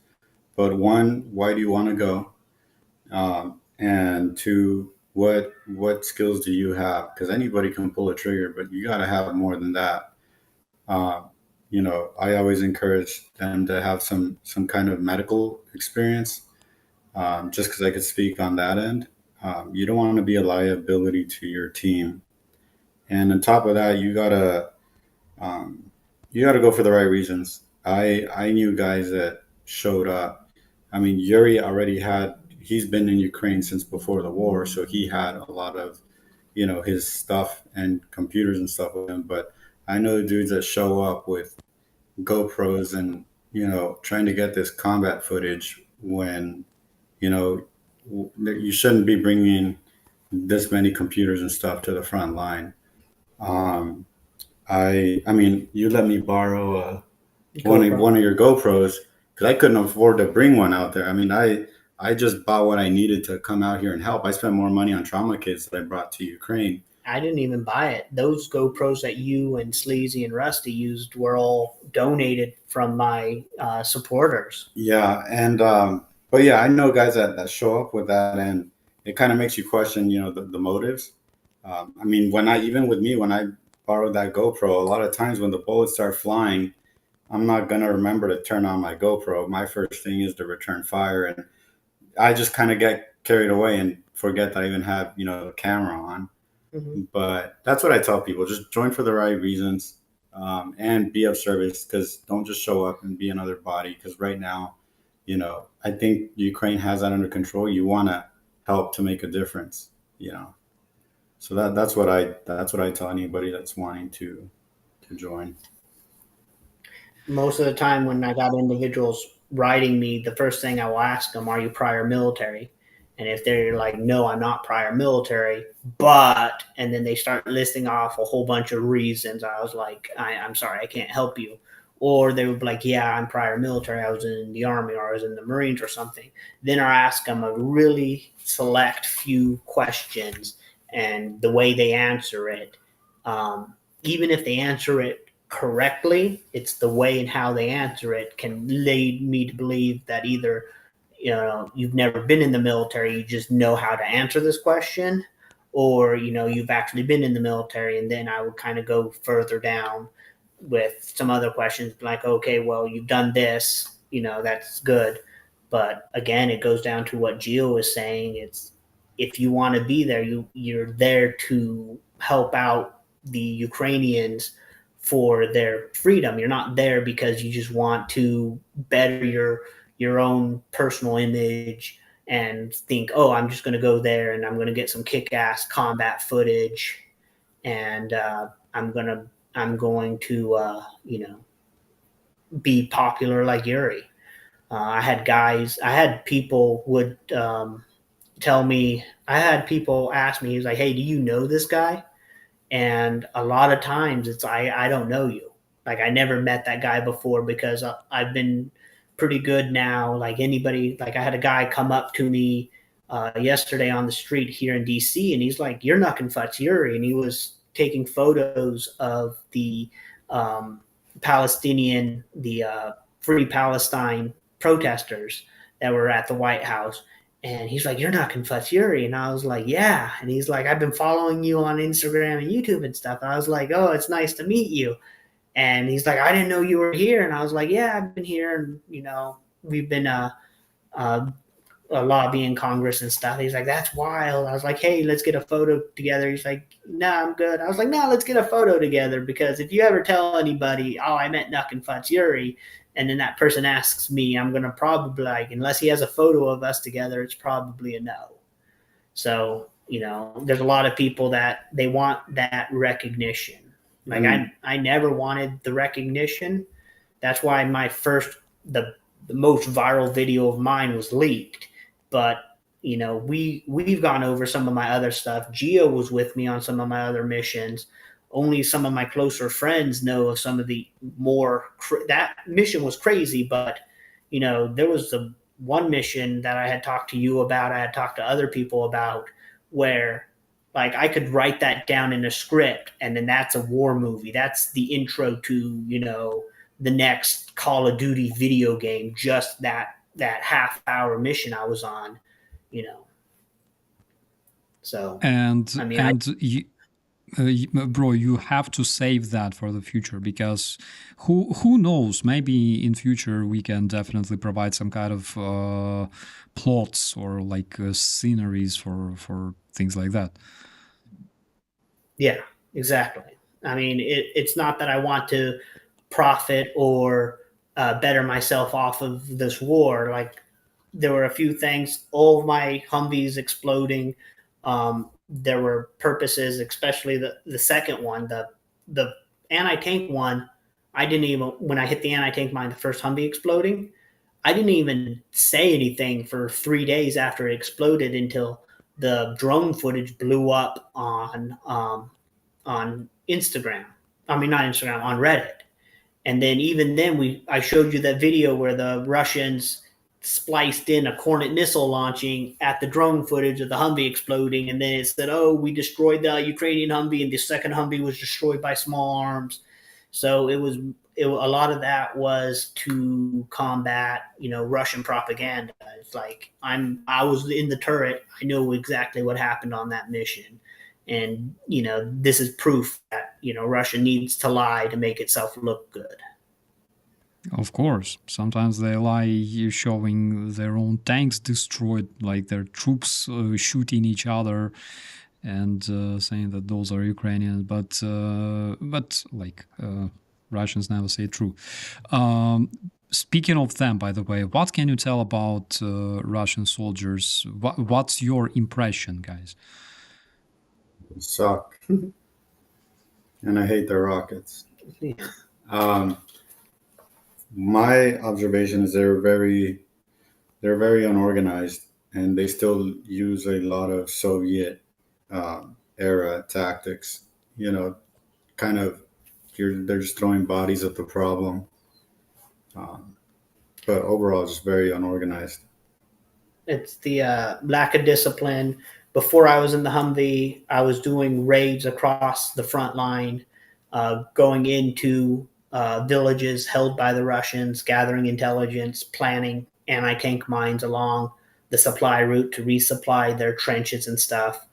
But one, why do you want to go? And two, what skills do you have? Because anybody can pull a trigger, but you got to have more than that. Uh, I always encourage them to have some kind of medical experience, just because I could speak on that end. You don't want to be a liability to your team, and on top of that, um, you gotta go for the right reasons. I knew guys that showed up. I mean, Yuri already had. He's been in Ukraine since before the war, so he had a lot of, his stuff and computers and stuff with him. But I know dudes that show up with GoPros and trying to get this combat footage when you know you shouldn't be bringing this many computers and stuff to the front line. Um, I mean, you let me borrow GoPro. one of your GoPros because I couldn't afford to bring one out there. I mean, I just bought what I needed to come out here and help. I spent more money on trauma kits that I brought to Ukraine. I didn't even buy it. Those GoPros that you and Sleazy and Rusty used were all donated from my supporters. Yeah, and but yeah, I know guys that show up with that, and it kind of makes you question, you know, the motives. I mean, when I even with me when I borrowed that GoPro, a lot of times when the bullets start flying, I'm not gonna remember to turn on my GoPro. My first thing is to return fire, and I just kind of get carried away and forget that I even have, you know, the camera on. Mm-hmm. But that's what I tell people: just join for the right reasons, and be of service. Because don't just show up and be another body. Because right now, you know, I think Ukraine has that under control. You want to help to make a difference, you know. So that's what I tell anybody that's wanting to join. Most of the time when I got individuals writing me, the first thing I will ask them, are you prior military? And if they're like, no, I'm not prior military, but, and then they start listing off a whole bunch of reasons, I was like, I'm sorry, I can't help you. Or they would be like, yeah, I'm prior military. I was in the Army or I was in the Marines or something. Then I ask them a really select few questions, and the way they answer it, um, even if they answer it correctly, it's the way and how they answer it can lead me to believe that either, you know, you've never been in the military, you just know how to answer this question, or, you know, you've actually been in the military. And then I would kind of go further down with some other questions like, okay, well, you've done this, you know, that's good. But again, it goes down to what Gio was saying. It's, if you want to be there, you're there to help out the Ukrainians for their freedom. You're not there because you just want to better your own personal image and think, oh, I'm just going to go there and I'm going to get some kick-ass combat footage, and I'm going to you know, be popular like Yurii. I had people would tell me, I had people ask me, he's like, hey, do you know this guy? And a lot of times it's, I don't know you. Like, I never met that guy before because I've been pretty good now. Like anybody, like I had a guy come up to me yesterday on the street here in DC, and he's like, you're Nuckin Futs Yurii. And he was taking photos of the um, Palestinian, the Free Palestine protesters that were at the White House. And he's like, you're Nuckin Futs Yurii. And I was like, yeah. And he's like, I've been following you on Instagram and YouTube and stuff. And I was like, oh, it's nice to meet you. And he's like, I didn't know you were here. And I was like, yeah, I've been here. And, you know, we've been uh, lobbying Congress and stuff. He's like, that's wild. I was like, hey, let's get a photo together. He's like, nah, I'm good. I was like, no, let's get a photo together, because if you ever tell anybody, oh, I met Nuckin Futs Yurii, and then that person asks me, I'm going to probably, like, unless he has a photo of us together, it's probably a no. So, you know, there's a lot of people that they want that recognition. Like, I never wanted the recognition. That's why my first, the most viral video of mine was leaked. But, you know, we've gone over some of my other stuff. Gio was with me on some of my other missions. Only some of my closer friends know of some of the more, that mission was crazy. But, you know, there was the one mission that I had talked to you about, I had talked to other people about, where like I could write that down in a script, and then that's a war movie. That's the intro to, you know, the next Call of Duty video game, just that half-hour mission I was on, you know. So, And I mean, bro, you have to save that for the future, because who knows? Maybe in future we can definitely provide some kind of plots or like sceneries for things like that. yeah, exactly. I mean, it's not that I want to profit or better myself off of this war. Like, there were a few things. All of my Humvees exploding. There were purposes, especially the second one, the anti tank one. I didn't even, when I hit the anti tank mine, the first Humvee exploding, I didn't even say anything for 3 days after it exploded until the drone footage blew up on Instagram, I mean, not Instagram, on Reddit. And then even then, I showed you that video where the Russians spliced in a Hornet missile launching at the drone footage of the Humvee exploding, and then it said, "Oh, we destroyed the Ukrainian Humvee, and the second Humvee was destroyed by small arms." So a lot of that was to combat, Russian propaganda. It's like I was in the turret. I know exactly what happened on that mission. And, this is proof that, Russia needs to lie to make itself look good. Of course. Sometimes they lie showing their own tanks destroyed, like their troops shooting each other and saying that those are Ukrainians. But Russians never say true. Speaking of them, by the way, what can you tell about Russian soldiers? What's your impression, guys? Suck. And I hate their rockets. My observation is they're very unorganized, and they still use a lot of Soviet era tactics. Kind of they're just throwing bodies at the problem. But overall, just very unorganized. It's the lack of discipline. Before I was in the Humvee, I was doing raids across the front line, going into villages held by the Russians, gathering intelligence, planning anti-tank mines along the supply route to resupply their trenches and stuff.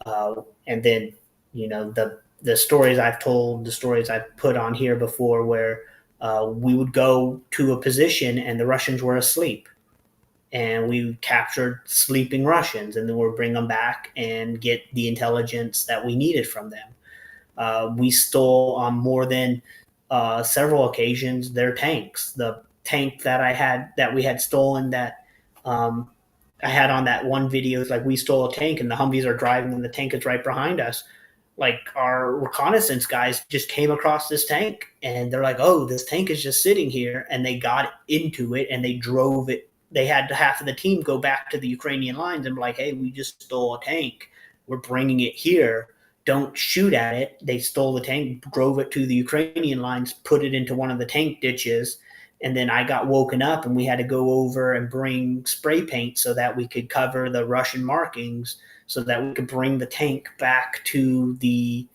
And then, the stories I've told, the stories I've put on here before, where we would go to a position and the Russians were asleep. And we captured sleeping Russians, and then we'd bring them back and get the intelligence that we needed from them. We stole on more than several occasions their tanks. The tank that we had stolen that I had on that one video is like, we stole a tank and the Humvees are driving and the tank is right behind us. Like, our reconnaissance guys just came across this tank and they're like, "Oh, this tank is just sitting here," and they got into it and they drove it. They had half of the team go back to the Ukrainian lines and be like, "Hey, we just stole a tank. We're bringing it here. Don't shoot at it." They stole the tank, drove it to the Ukrainian lines, put it into one of the tank ditches. And then I got woken up and we had to go over and bring spray paint so that we could cover the Russian markings, so that we could bring the tank back to the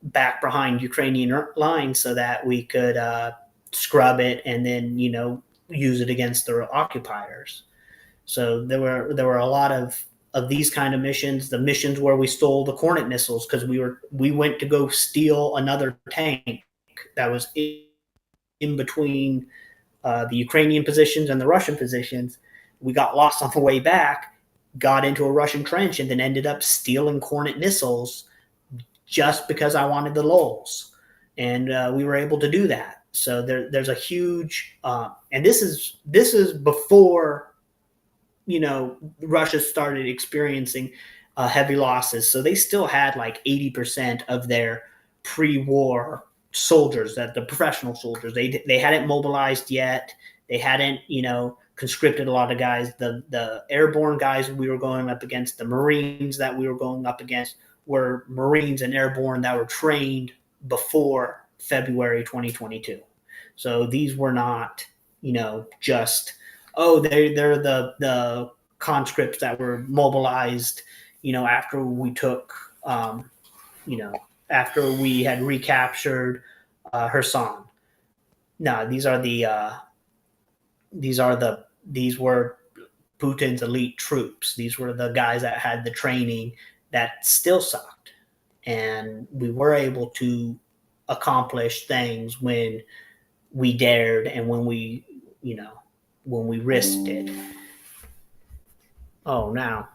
back behind Ukrainian lines, so that we could scrub it and then, use it against the occupiers. So there were a lot of these kind of missions. The missions where we stole the Hornet missiles because we went to go steal another tank that was in between the Ukrainian positions and the Russian positions. We got lost on the way back, got into a Russian trench, and then ended up stealing Hornet missiles just because I wanted the lulls. And we were able to do that. So there's a huge, and this is before, Russia started experiencing heavy losses. So they still had like 80% of their pre-war soldiers, that the professional soldiers, they hadn't mobilized yet. They hadn't, conscripted a lot of guys. The airborne guys we were going up against, the Marines that we were going up against, were Marines and airborne that were trained before February 2022. So these were not, just, they're the conscripts that were mobilized, after we took, after we had recaptured Kherson. No, these were Putin's elite troops. These were the guys that had the training that still sucked. And we were able to accomplish things when we dared and when we risked it. Oh, now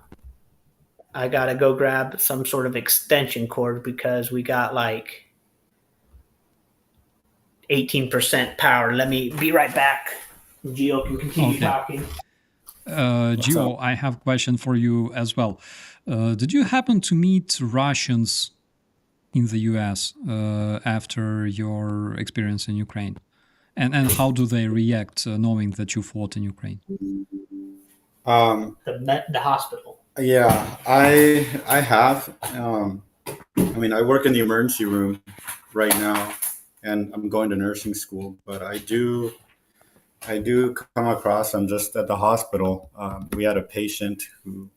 I got to go grab some sort of extension cord because we got like 18% power. Let me be right back. Gio can continue talking. Gio, I have a question for you as well. Did you happen to meet Russians in the US after your experience in Ukraine? And how do they react knowing that you fought in Ukraine? The hospital. Yeah, I have. I mean, I work in the emergency room right now, and I'm going to nursing school. But I do come across. I'm just at the hospital. We had a patient who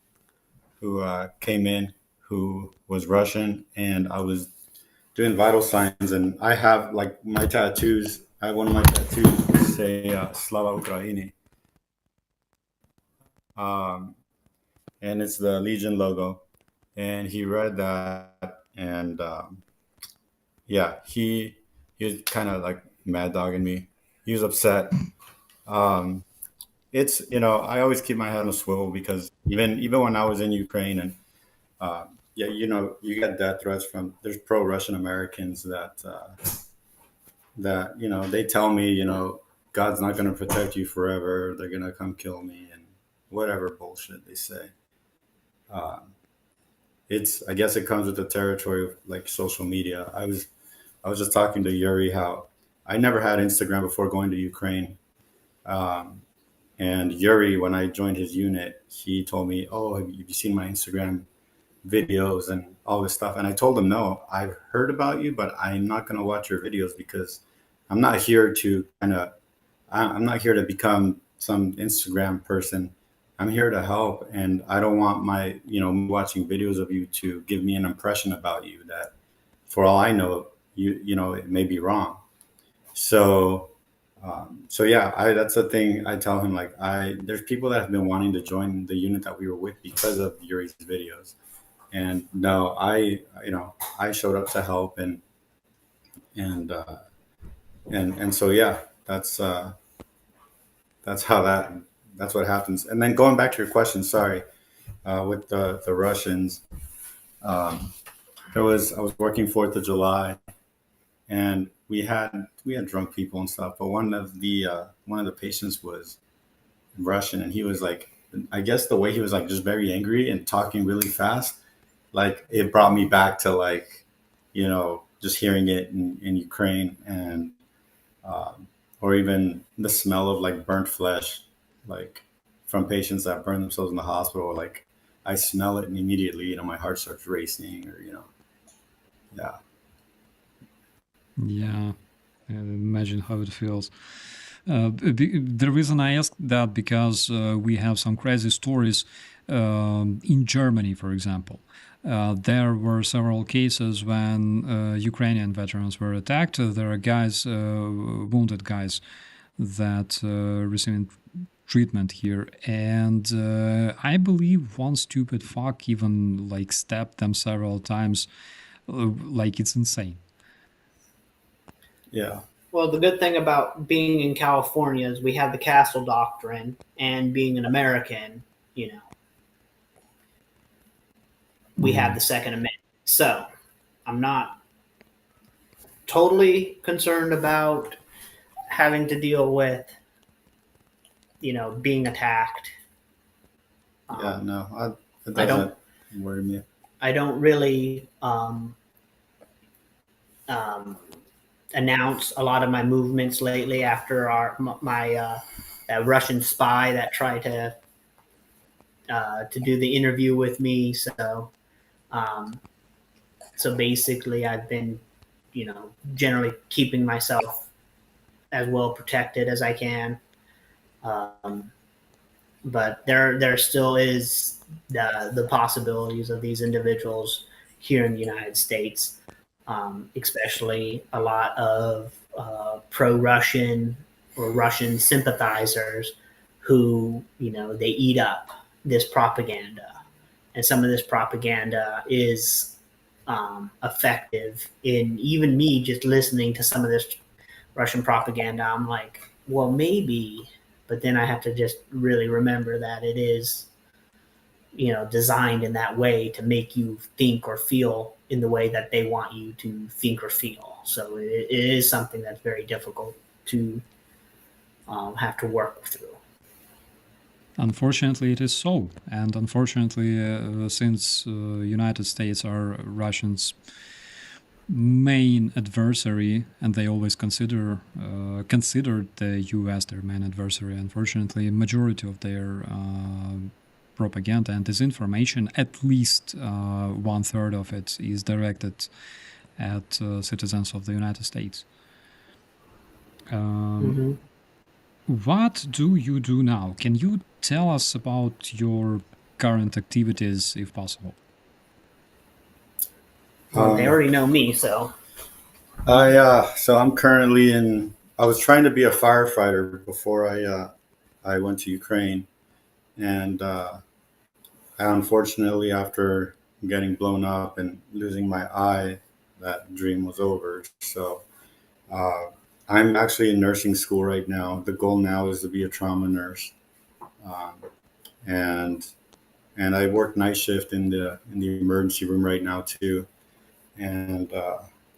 came in who was Russian, and I was doing vital signs, and I have like my tattoos. I have one of my tattoos say "Slava Ukraini," um, and it's the Legion logo. And he read that, and yeah, he was kind of like mad dogging me. He was upset. Um, it's I always keep my head on a swivel because even when I was in Ukraine and yeah, you get death threats from there's pro Russian Americans that they tell me God's not going to protect you forever. They're going to come kill me and whatever bullshit they say. Um, it's I guess it comes with the territory of like social media. I was just talking to Yurii how I never had Instagram before going to Ukraine. Um, and Yurii, when I joined his unit, he told me, "Oh, have you seen my Instagram videos and all this stuff?" And I told him, "No, I've heard about you, but I'm not going to watch your videos because I'm not here to I'm not here to become some Instagram person. I'm here to help, and I don't want my watching videos of you to give me an impression about you that, for all I know, it may be wrong." So, so yeah, that's the thing I tell him. Like, there's people that have been wanting to join the unit that we were with because of Yuri's videos, and no, I showed up to help, and so yeah, that's how that's what happens. And then going back to your question, sorry, with the Russians, um, I was working 4th of July, and we had drunk people and stuff. But one of the patients was Russian, and he was like, I guess the way he was like just very angry and talking really fast, like it brought me back to like, just hearing it in Ukraine and or even the smell of like burnt flesh, like from patients that burn themselves in the hospital. Like I smell it and immediately, my heart starts racing, or yeah. Yeah, imagine how it feels. The reason I ask that because we have some crazy stories in Germany, for example. There were several cases when Ukrainian veterans were attacked. There are guys, wounded guys, that receiving treatment here, and I believe one stupid fuck even like stabbed them several times. Like it's insane. Yeah. Well, the good thing about being in California is we have the castle doctrine, and being an American, we have the Second Amendment. So I'm not totally concerned about having to deal with, being attacked. Yeah, no, it I don't. doesn't worry me. I don't really um, announce a lot of my movements lately after my that Russian spy that tried to do the interview with me. Um, so basically, I've been, generally keeping myself as well protected as I can. But there still is the possibilities of these individuals here in the United States, especially a lot of pro-Russian or Russian sympathizers who, they eat up this propaganda. And some of this propaganda is effective in even me just listening to some of this Russian propaganda. I'm like, well, maybe, but then I have to just really remember that it is, designed in that way to make you think or feel in the way that they want you to think or feel. So it is something that's very difficult to have to work through. Unfortunately, it is so, and unfortunately, since United States are Russians' main adversary, and they always considered the U.S. their main adversary. Unfortunately, majority of their propaganda and disinformation, at least 1/3 of it is directed at citizens of the United States. What do you do now? Can you tell us about your current activities, if possible? Well, they already know me, so. So I'm currently I was trying to be a firefighter before I went to Ukraine, and unfortunately, after getting blown up and losing my eye, that dream was over. So uh, I'm actually in nursing school right now. The goal now is to be a trauma nurse, um, and I work night shift in the emergency room right now too. And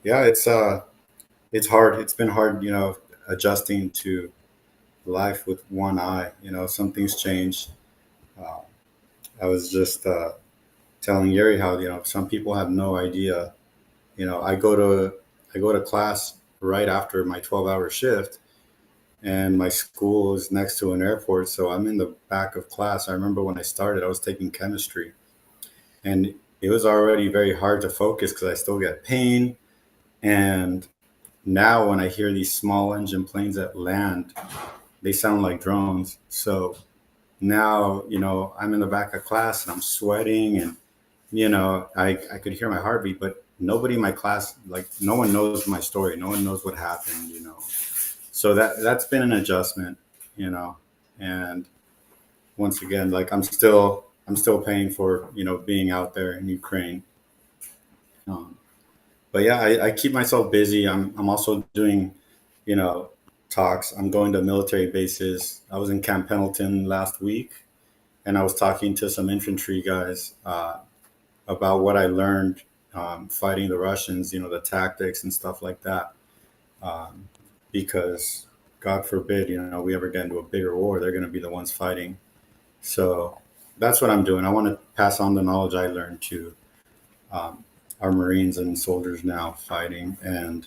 yeah, it's hard. It's been hard, adjusting to life with one eye. Some things change. Uh, I was just telling Yuri how some people have no idea. I go to class right after my 12-hour shift, and my school is next to an airport, so I'm in the back of class. I remember when I started, I was taking chemistry, and it was already very hard to focus because I still get pain. And now when I hear these small engine planes that land, they sound like drones. So now, I'm in the back of class and I'm sweating, and, I could hear my heartbeat, but nobody in my class, like no one knows my story. No one knows what happened. So that's been an adjustment, and once again, like I'm still paying for, being out there in Ukraine. Um, but yeah, I keep myself busy. I'm also doing, you know, talks. I'm going to military bases. I was in Camp Pendleton last week, and I was talking to some infantry guys about what I learned fighting the Russians. The tactics and stuff like that. Um, because God forbid, we ever get into a bigger war, they're going to be the ones fighting. So that's what I'm doing. I want to pass on the knowledge I learned to um, our Marines and soldiers now fighting. And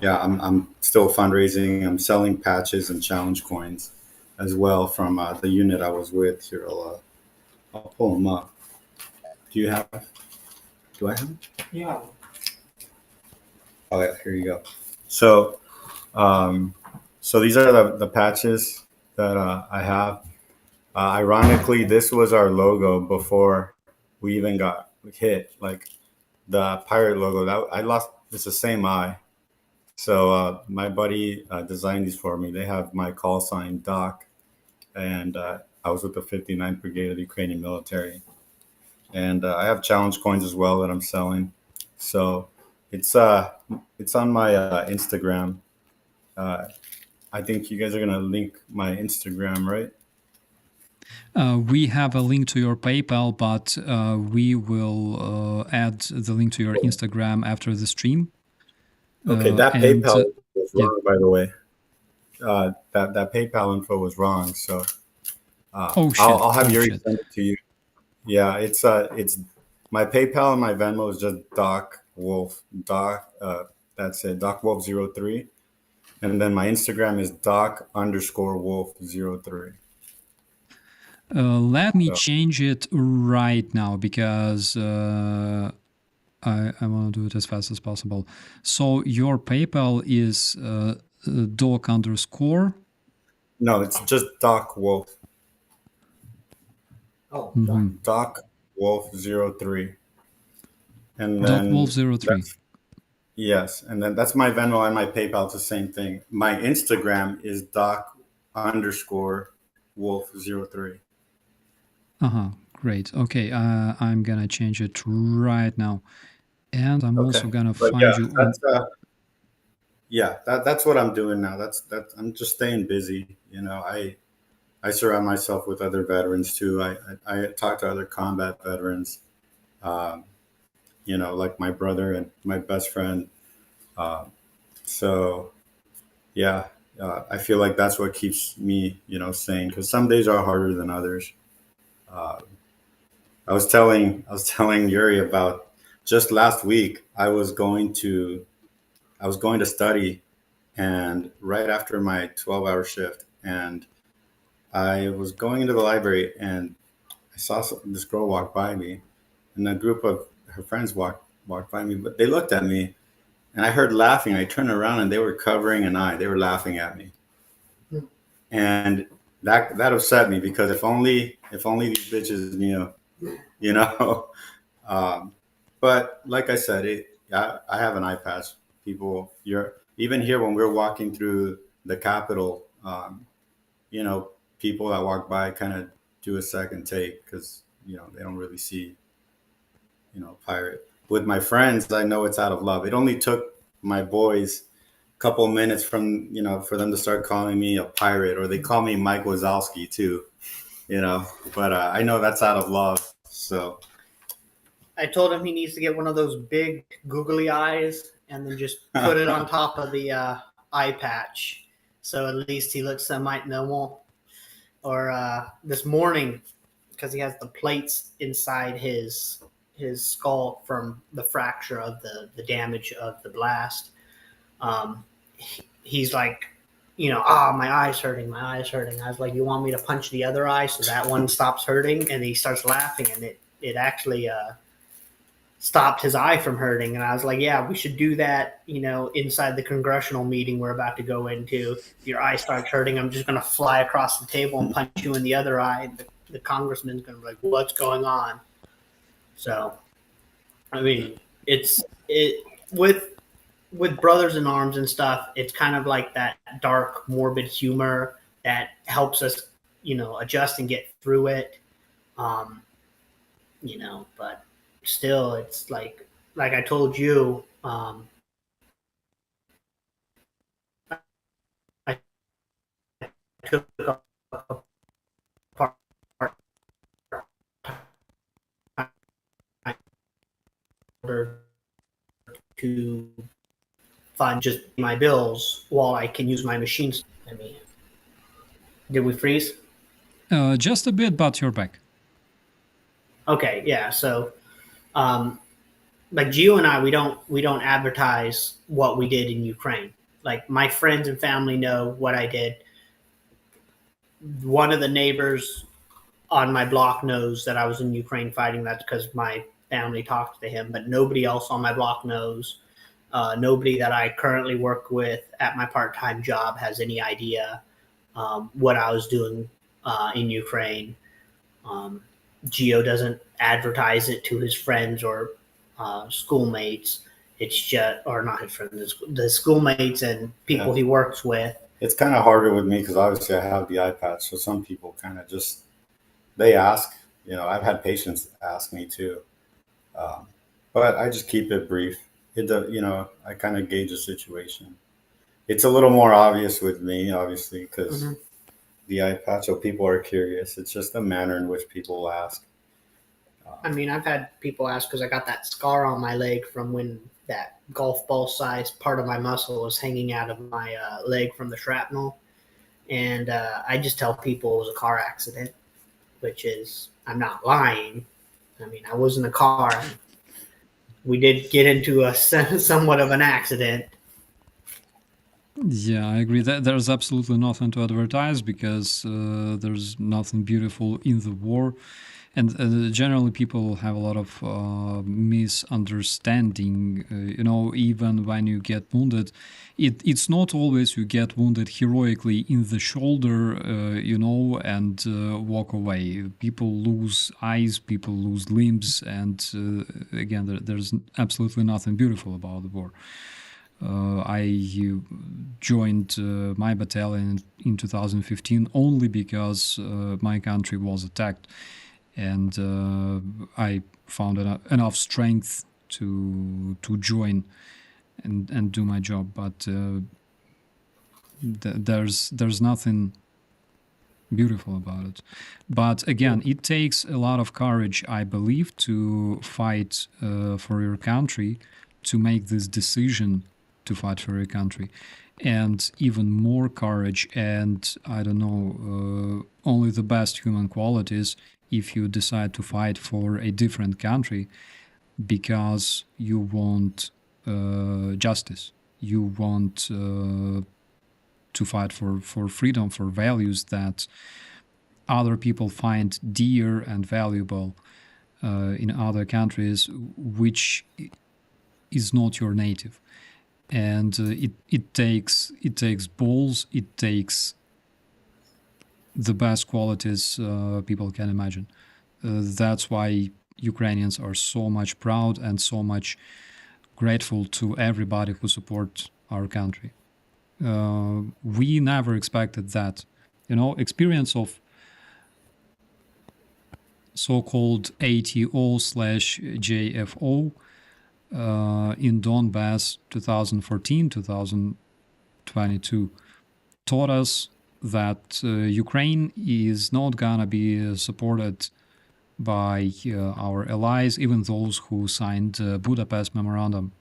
yeah, I'm still fundraising. I'm selling patches and challenge coins as well from the unit I was with. Here, I'll pull them up. Do I have them? Yeah. Oh yeah, here you go. So, um, so these are the patches that I have. Ironically, this was our logo before we even got hit. Like the pirate logo, that I lost. It's the same eye. So my buddy designed these for me. They have my call sign Doc, and I was with the 59th Brigade of the Ukrainian military. And I have challenge coins as well that I'm selling. So it's it's on my Instagram. Uh, I think you guys are gonna link my Instagram, right? We have a link to your PayPal, but we will add the link to your Instagram after the stream. Okay, that and PayPal was yeah. wrong, by the way. That PayPal info was wrong. So Oh shit! I'll have Oh Yuri shit! send it to you. Yeah, it's my PayPal and my Venmo is just Doc Wolf. That's it. Doc Wolf 03. And then my Instagram is Doc_Wolf 03. Let me So, change it right now because I want to do it as fast as possible. So your PayPal is doc_. no, it's just Doc Wolf. Oh, Doc Wolf 03. And Doc then Wolf 03. yes, and then that's my Venmo and my PayPal. It's the same thing. My Instagram is Doc_Wolf 03. Great. Okay. I'm gonna change it right now, and I'm also gonna But find you on. That's what I'm doing now. I'm just staying busy. I surround myself with other veterans too. I talk to other combat veterans. Um, like my brother and my best friend. Uh, so yeah, I feel like that's what keeps me, sane. Because some days are harder than others. Uh, I was telling Yuri about just last week. I was going to study, and right after my 12-hour shift, and I was going into the library, and I saw this girl walk by me, and a group of her friends walked by me, but they looked at me, and I heard laughing. I turned around, and they were covering an eye. They were laughing at me, and that upset me because if only these bitches knew, you know. Um, but like I said, I have an eye patch. People, you're even here when we're walking through the Capitol. You know, people that walk by kind of do a second take because they don't really see pirate. With my friends, I know it's out of love. It only took my boys a couple minutes from for them to start calling me a pirate, or they call me Mike Wazowski too. But I know that's out of love. So I told him he needs to get one of those big googly eyes and then just put it on top of the eye patch, so at least he looks semi-normal. Or this morning, because he has the plates inside his skull from the fracture of the damage of the blast. He's like, my eye's hurting, my eye's hurting. I was like, you want me to punch the other eye so that one stops hurting? And he starts laughing, and it actually stopped his eye from hurting. And I was like, yeah, we should do that, inside the congressional meeting we're about to go into. If your eye starts hurting, I'm just going to fly across the table and punch you in the other eye. The congressman's going to be like, what's going on? So, I mean, with Brothers in Arms and stuff, it's kind of like that dark, morbid humor that helps us, adjust and get through it. But still, it's like I told you, I took apart to fund just my bills while I can use my machines. I mean, did we freeze? Just a bit, but you're back. Okay, yeah. So, like Gio and I, we don't advertise what we did in Ukraine. Like my friends and family know what I did. One of the neighbors on my block knows that I was in Ukraine fighting. That's because my family talked to him, but nobody else on my block knows. Nobody that I currently work with at my part-time job has any idea what I was doing in Ukraine. Gio doesn't advertise it to his friends or schoolmates. It's just, or not his friends, the schoolmates and people he works with. It's kind of harder with me because obviously I have the eye patch. So some people kind of just, they ask, I've had patients ask me too. But I just keep it brief. I kind of gauge the situation. It's a little more obvious with me, obviously, because the eye patch, so people are curious. It's just the manner in which people ask. I mean, I've had people ask because I got that scar on my leg from when that golf ball sized part of my muscle was hanging out of my leg from the shrapnel. And I just tell people it was a car accident, which is, I'm not lying. I mean, I was in a car. We did get into a somewhat of an accident. Yeah, I agree that there's absolutely nothing to advertise because there's nothing beautiful in the war. And generally, people have a lot of misunderstanding. Even when you get wounded, it's not always you get wounded heroically in the shoulder, and walk away. People lose eyes, people lose limbs, and again, there's absolutely nothing beautiful about the war. I joined my battalion in 2015 only because my country was attacked. And I found enough strength to join and do my job, but there's nothing beautiful about it. But again, it takes a lot of courage, I believe, to fight for your country, to make this decision to fight for your country, and even more courage and I don't know, only the best human qualities if you decide to fight for a different country because you want justice, you want to fight for freedom, for values that other people find dear and valuable in other countries, which is not your native. And it takes balls, it takes the best qualities people can imagine. That's why Ukrainians are so much proud and so much grateful to everybody who supports our country. We never expected that. Experience of so-called ATO/JFO in Donbass 2014-2022 taught us that Ukraine is not gonna be supported by our allies, even those who signed Budapest Memorandum.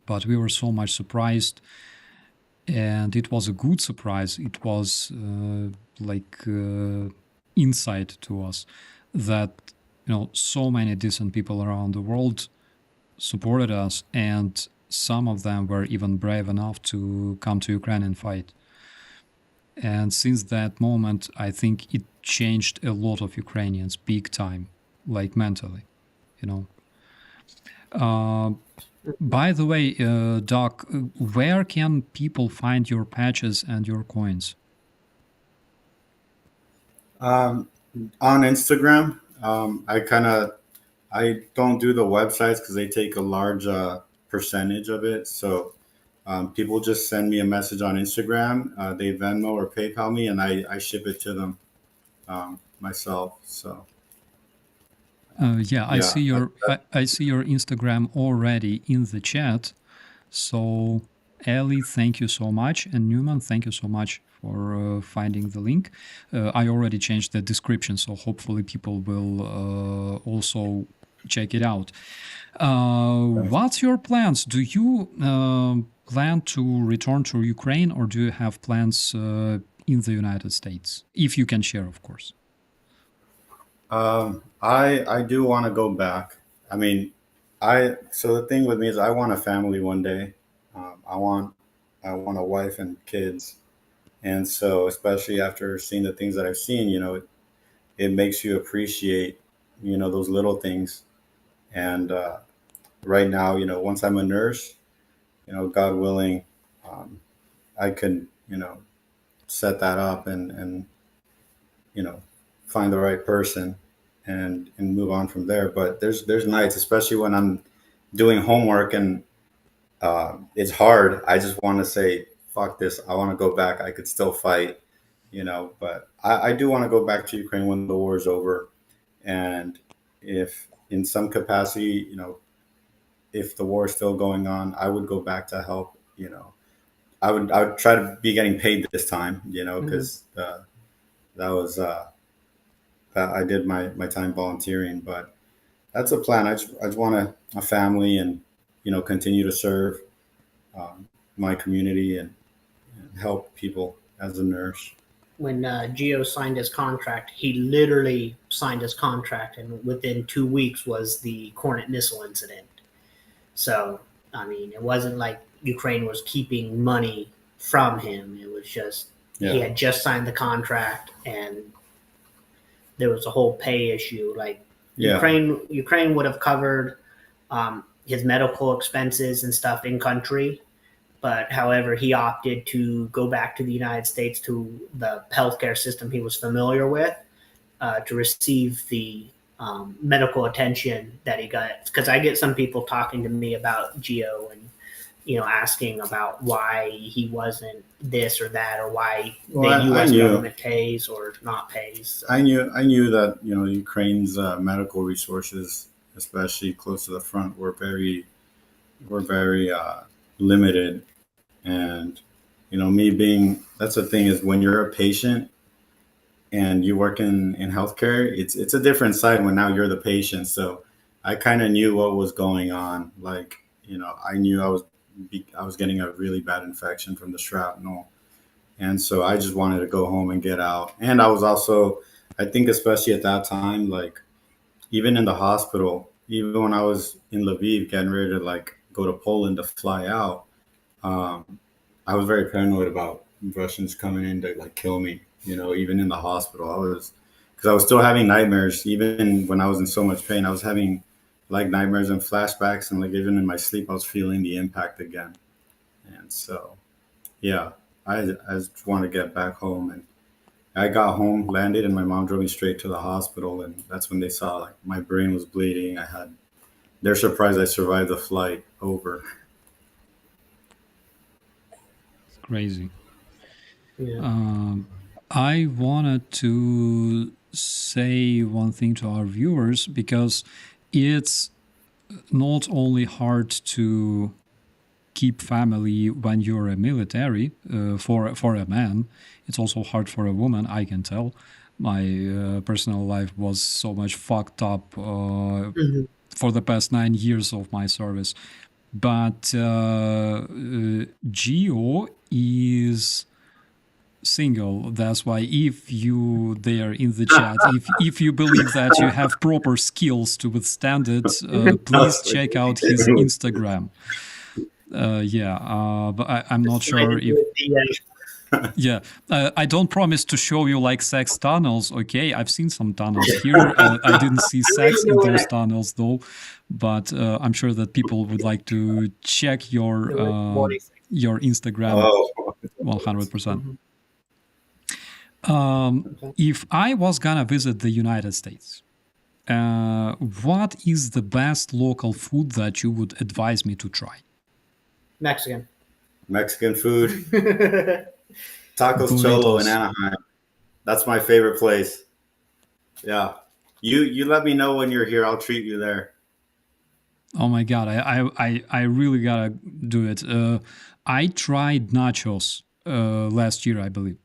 But we were so much surprised, and it was a good surprise. It was insight to us that so many decent people around the world supported us, and some of them were even brave enough to come to Ukraine and fight. And since that moment, I think it changed a lot of Ukrainians big time, like mentally, By the way, Doc, where can people find your patches and your coins? On Instagram, I don't do the websites because they take a large percentage of it. So people just send me a message on Instagram. They Venmo or PayPal me, and I ship it to them myself. So I see your Instagram already in the chat. So Ellie, thank you so much, and Newman, thank you so much for finding the link. I already changed the description, so hopefully people will also check it out. What's your plans? Do you plan to return to Ukraine, or do you have plans in the United States? If you can share, of course. I do want to go back. I mean, so the thing with me is I want a family one day. I want a wife and kids. And so, especially after seeing the things that I've seen, it makes you appreciate, those little things. And right now, once I'm a nurse, God willing, I can, set that up and find the right person and move on from there. But there's nights, especially when I'm doing homework and it's hard. I just want to say, fuck this. I want to go back. I could still fight, but I do want to go back to Ukraine when the war is over. And if in some capacity, if the war is still going on, I would go back to help, I would try to be getting paid this time, because that was, I did my time volunteering, but that's a plan. I just want a family and, continue to serve my community and help people as a nurse. When Gio signed his contract, he literally signed his contract, and within 2 weeks was the Hornet missile incident. So, I mean, it wasn't like Ukraine was keeping money from him. It was just he had just signed the contract, and there was a whole pay issue. Like Ukraine would have covered his medical expenses and stuff in country. But however, he opted to go back to the United States, to the healthcare system he was familiar with, to receive the medical attention that he got. Because I get some people talking to me about Gio and, asking about why he wasn't this or that, or why the U.S. government pays or not pays. So. I knew that, Ukraine's medical resources, especially close to the front, were very limited. And, that's the thing is when you're a patient and you work in healthcare, it's a different side when now you're the patient. So I kind of knew what was going on. Like, I knew I was getting a really bad infection from the shrapnel. And so I just wanted to go home and get out. And I was also, I think, especially at that time, like even in the hospital, even when I was in Lviv getting ready to go to Poland to fly out, I was very paranoid about Russians coming in to kill me, even in the hospital. Because I was still having nightmares, even when I was in so much pain. I was having like nightmares and flashbacks, and like even in my sleep, I was feeling the impact again. And so, yeah, I just want to get back home. And I got home, landed, and my mom drove me straight to the hospital. And that's when they saw like my brain was bleeding. They're surprised I survived the flight over. It's crazy. Yeah. I wanted to say one thing to our viewers, because it's not only hard to keep family when you're a military, for a man. It's also hard for a woman, I can tell. My personal life was so much fucked up for the past 9 years of my service. But Geo is single. That's why if you there in the chat, if you believe that you have proper skills to withstand it, please check out his Instagram. But I'm not sure if... Yeah, I don't promise to show you like sex tunnels, okay? I've seen some tunnels here. I didn't see sex in those tunnels though, but I'm sure that people would like to check your Instagram 100%. If I was gonna visit the United States, what is the best local food that you would advise me to try? Mexican food. Tacos Burritos. Cholo in Anaheim. That's my favorite place. Yeah. You let me know when you're here. I'll treat you there. Oh my God, I really gotta do it. I tried nachos last year, I believe.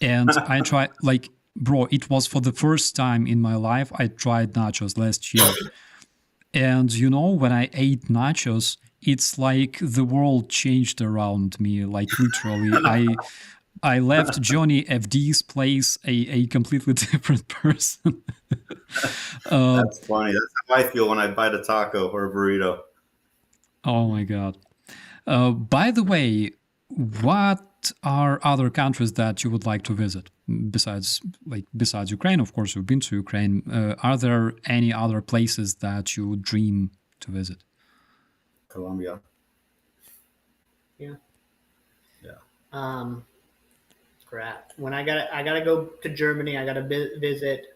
And I tried, like, bro, it was for the first time in my life I tried nachos last year. And when I ate nachos, it's like the world changed around me, like literally. I left Johnny FD's place a completely different person. That's funny. That's how I feel when I bite a taco or a burrito. Oh my God. By the way, what are other countries that you would like to visit besides Ukraine? Of course, you've been to Ukraine. Are there any other places that you dream to visit? Colombia. Yeah. Yeah. Crap. When I gotta go to Germany. I gotta visit.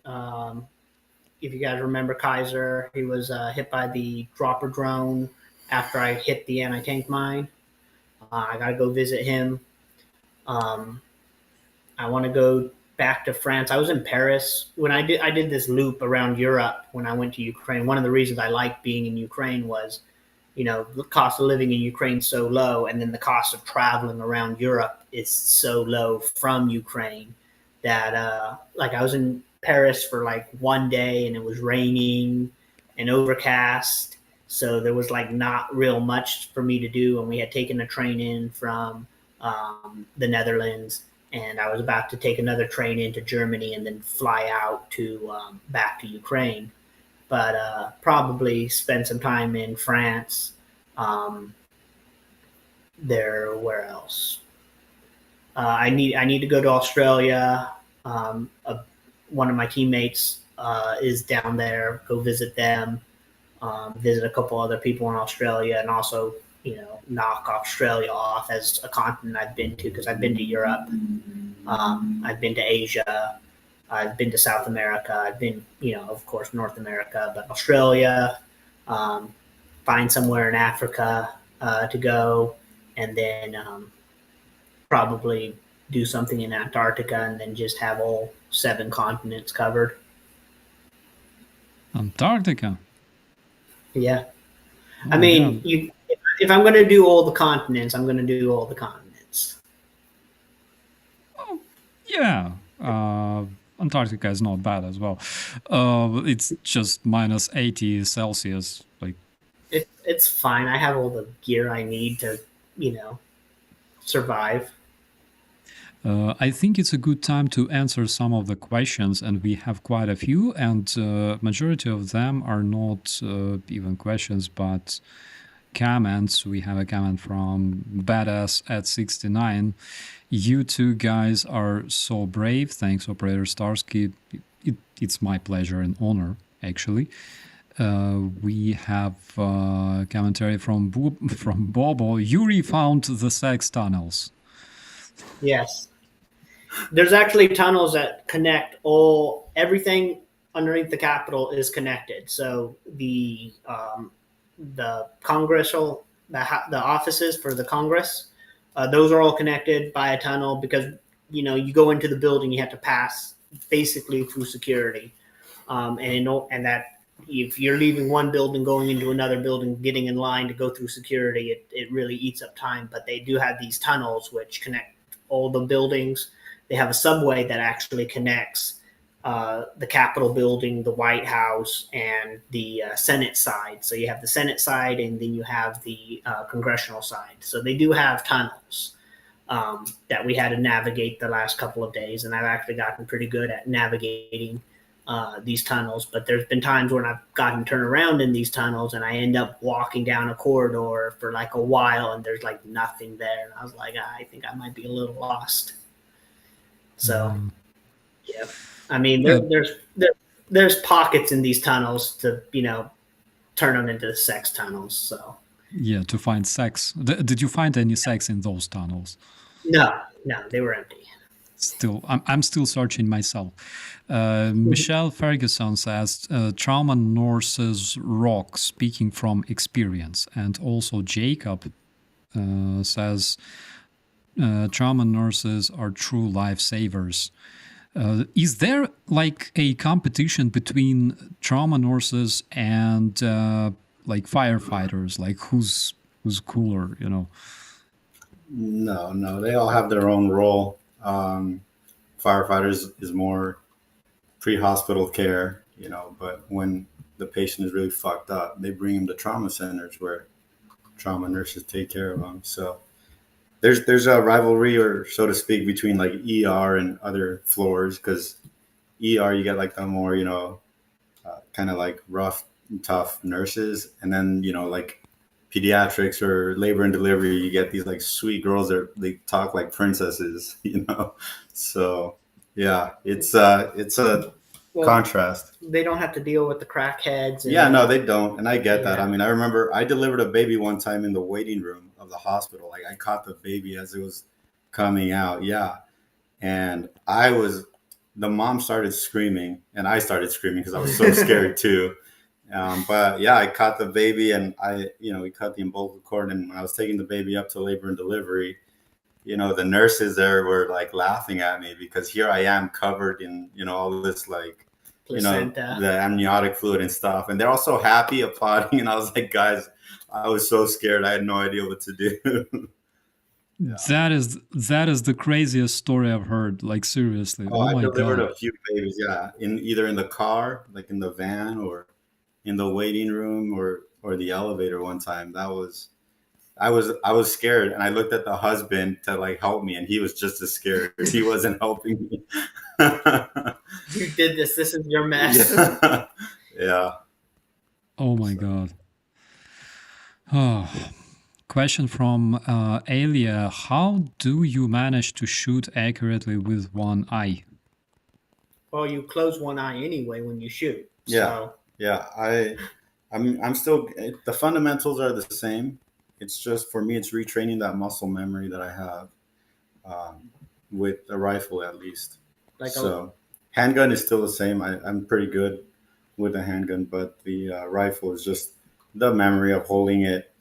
If you guys remember Kaiser, he was hit by the dropper drone after I hit the anti-tank mine. I gotta go visit him. I want to go back to France. I was in Paris when I did this loop around Europe when I went to Ukraine. One of the reasons I liked being in Ukraine was, the cost of living in Ukraine is so low, and then the cost of traveling around Europe is so low from Ukraine that I was in Paris for like one day, and it was raining and overcast, so there was like not real much for me to do, and we had taken a train in from the Netherlands, and I was about to take another train into Germany and then fly out to back to Ukraine. But probably spend some time in France. Where else? I need to go to Australia. One of my teammates is down there. Go visit them. Visit a couple other people in Australia, and also knock Australia off as a continent I've been to, because I've been to Europe. I've been to Asia. I've been to South America. I've been, of course, North America, but Australia, find somewhere in Africa to go, and then probably do something in Antarctica, and then just have all 7 continents covered. Antarctica? Yeah. Oh, I mean, if I'm going to do all the continents, I'm going to do all the continents. Oh, yeah. Antarctica is not bad as well. It's just minus 80 Celsius. Like, it's fine. I have all the gear I need to, survive. I think it's a good time to answer some of the questions, and we have quite a few, and majority of them are not even questions, but comments. We have a comment from Badass at 69. You two guys are so brave. Thanks, Operator Starsky. It's my pleasure and honor, actually. We have commentary from Bobo. Yurii found the sex tunnels. Yes. There's actually tunnels that connect everything underneath the Capitol is connected. So the congressional, the offices for the Congress, those are all connected by a tunnel because, you go into the building, you have to pass basically through security. And that if you're leaving one building, going into another building, getting in line to go through security, it really eats up time. But they do have these tunnels which connect all the buildings. They have a subway that actually connects the Capitol building, the White House, and the Senate side. So you have the Senate side, and then you have the congressional side. So they do have tunnels that we had to navigate the last couple of days, and I've actually gotten pretty good at navigating these tunnels. But there's been times when I've gotten turned around in these tunnels, and I end up walking down a corridor for like a while, and there's like nothing there. And I was like, I think I might be a little lost. So, yeah. I mean, there's pockets in these tunnels to, turn them into sex tunnels. So yeah, to find sex. Did you find any sex in those tunnels? No, they were empty. Still, I'm still searching myself. Michelle Ferguson says, trauma nurses rock, speaking from experience. And also Jacob says, trauma nurses are true lifesavers. Is there like a competition between trauma nurses and like firefighters? Like who's cooler, No, they all have their own role. Firefighters is more pre-hospital care, but when the patient is really fucked up, they bring them to trauma centers where trauma nurses take care of them. So there's a rivalry, or so to speak, between like ER and other floors, because ER you get like the more kind of like rough and tough nurses, and then like pediatrics or labor and delivery, you get these like sweet girls that they talk like princesses, So yeah, it's a contrast. They don't have to deal with the crackheads. Yeah, no, they don't, and I get that. I mean, I remember I delivered a baby one time in the waiting room of the hospital. Like I caught the baby as it was coming out. Yeah, and the mom started screaming, and I started screaming because I was so scared too. But yeah, I caught the baby, and we cut the umbilical cord, and when I was taking the baby up to labor and delivery, the nurses there were like laughing at me because here I am covered in, all this like, placenta, the amniotic fluid and stuff. And they're all so happy, applauding. And I was like, guys, I was so scared. I had no idea what to do. Yeah. That is the craziest story I've heard. Like seriously. Oh my God. I delivered a few babies. Yeah. Either in the car, like in the van, or in the waiting room, or the elevator one time. I was scared, and I looked at the husband to like help me, and he was just as scared. He wasn't helping me. You did this. This is your mess. Yeah. Oh my God. Oh. Question from Alia. How do you manage to shoot accurately with one eye? Well, you close one eye anyway when you shoot. Yeah. So. Yeah. I'm still, the fundamentals are the same. It's just, for me, it's retraining that muscle memory that I have with a rifle, at least. Handgun is still the same. I'm pretty good with a handgun, but the rifle is just the memory of holding it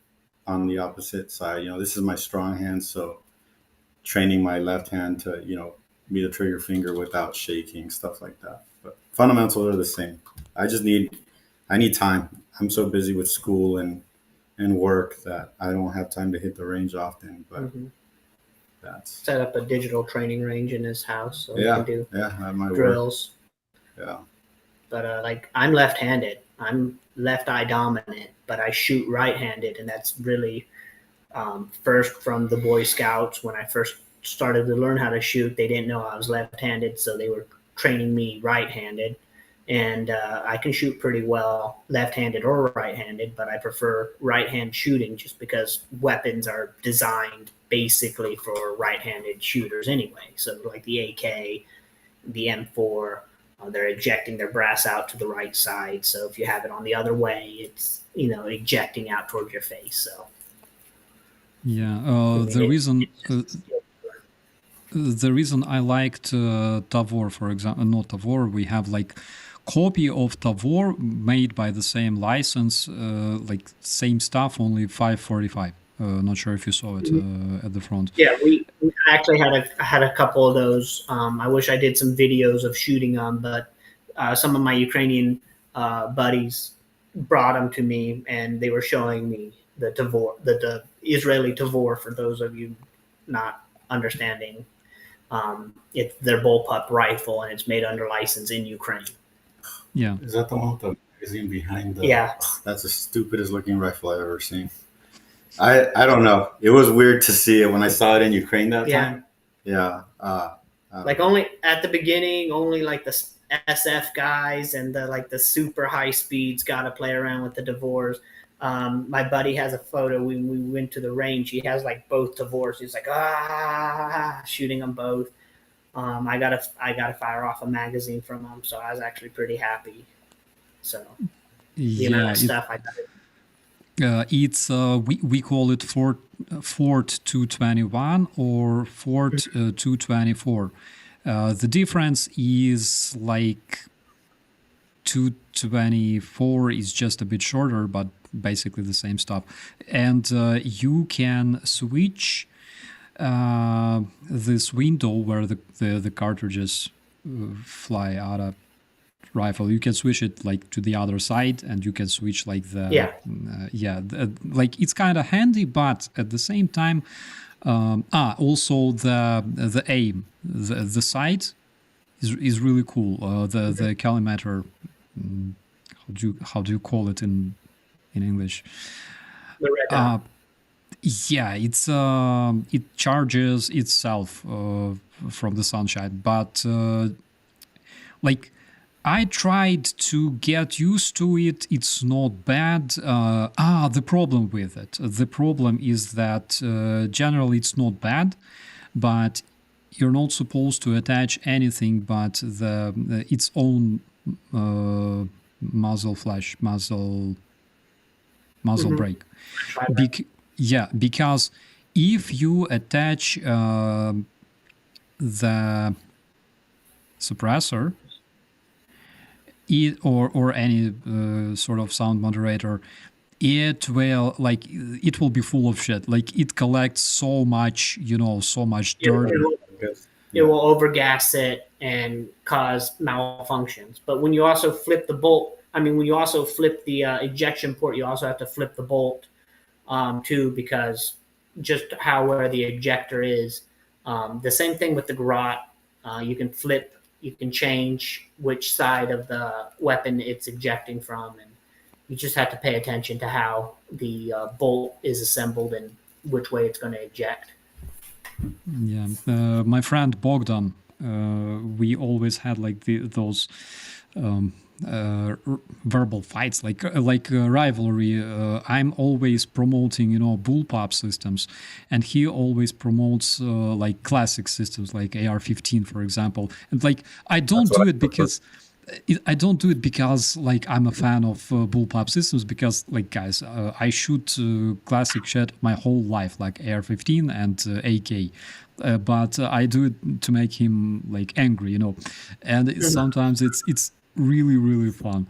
on the opposite side. This is my strong hand, so training my left hand to, be the trigger finger without shaking, stuff like that. But fundamentals are the same. I need time. I'm so busy with school and work that I don't have time to hit the range often, but that's set up a digital training range in his house so he can do that might drills. Work. Yeah. But like I'm left-handed. I'm left eye dominant, but I shoot right-handed, and that's really first from the Boy Scouts. When I first started to learn how to shoot, they didn't know I was left-handed, so they were training me right-handed. and I can shoot pretty well left-handed or right-handed, but I prefer right-hand shooting just because weapons are designed basically for right-handed shooters anyway. So like the AK, the M4, they're ejecting their brass out to the right side. So if you have it on the other way, it's ejecting out towards your face. So yeah, I mean, the reason I liked Tavor, for example, not Tavor, we have like copy of Tavor made by the same license, like same stuff, only 545. Not sure if you saw it at the front. Yeah, we actually had a couple of those. I wish I did some videos of shooting them, but some of my Ukrainian buddies brought them to me, and they were showing me the Tavor, the Israeli Tavor. For those of you not understanding, it's their bullpup rifle, and it's made under license in Ukraine. Yeah. Is that the one with the magazine behind the? Yeah. That's the stupidest looking rifle I've ever seen. I don't know. It was weird to see it when I saw it in Ukraine that time. Yeah. Like only at the beginning, only like the SF guys and the super high speeds got to play around with the Tavors. My buddy has a photo when we went to the range. He has like both Tavors. He's like shooting them both. I gotta fire off a magazine from him, so I was actually pretty happy. So the amount of stuff I got. It's we call it Fort 221 or Fort 224. The difference is like 224 is just a bit shorter, but basically the same stuff. And you can switch this window where the cartridges fly out of rifle. You can switch it like to the other side, and you can switch like the like it's kind of handy, but at the same time, also the aim, the sight is really cool. The collimator, how do you call it in English? The red dot. Yeah, it's it charges itself from the sunshine, but like I tried to get used to it. It's not bad. The problem with it. The problem is that generally it's not bad, but you're not supposed to attach anything but its own muzzle flash, muzzle brake. Because if you attach the suppressor or any sort of sound moderator, it will be full of shit. Like it collects so much, so much dirt. It will overgas it and cause malfunctions. But when you also flip the bolt, when you also flip the ejection port, you also have to flip the bolt too, because just where the ejector is. The same thing with the garrote. You can flip. You can change which side of the weapon it's ejecting from, and you just have to pay attention to how the bolt is assembled and which way it's going to eject. Yeah, my friend Bogdan, we always had like those verbal fights, like rivalry. I'm always promoting, bullpup systems, and he always promotes like classic systems, like AR-15, for example. And like I don't do it because like I'm a fan of bullpup systems, because like guys, I shoot classic shit my whole life, like AR-15 and AK. But I do it to make him like angry, and sometimes it's really, really fun.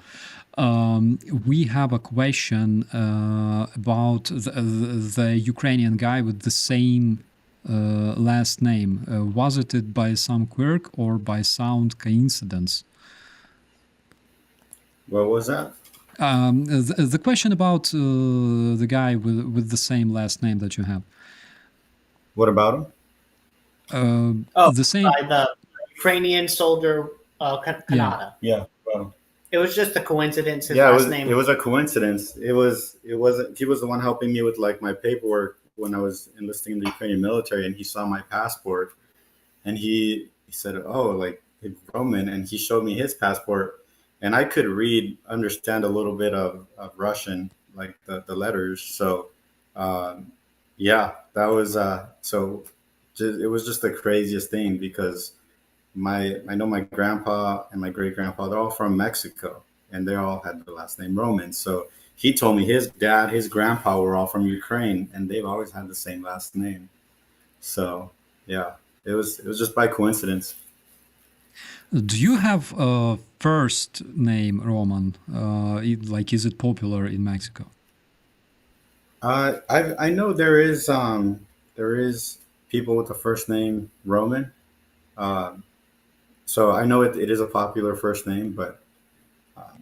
We have a question about the Ukrainian guy with the same last name. Was it by some quirk or by sound coincidence? What was that? The question about the guy with the same last name that you have. What about him? The same. By the Ukrainian soldier Kanata. Yeah. Well, it was just a coincidence. His last last name. It was a coincidence. It wasn't. He was the one helping me with like my paperwork when I was enlisting in the Ukrainian military, and he saw my passport, and he said, "Oh, like Roman," and he showed me his passport, and I could understand a little bit of Russian, like the letters. So, yeah, that was so. It was just the craziest thing because I know my grandpa and my great grandpa, they're all from Mexico, and they all had the last name Roman. So he told me his dad, his grandpa were all from Ukraine, and they've always had the same last name. So yeah, it was just by coincidence. Do you have a first name, Roman? Like, is it popular in Mexico? I know there is people with the first name Roman. Um, so I know it is a popular first name, but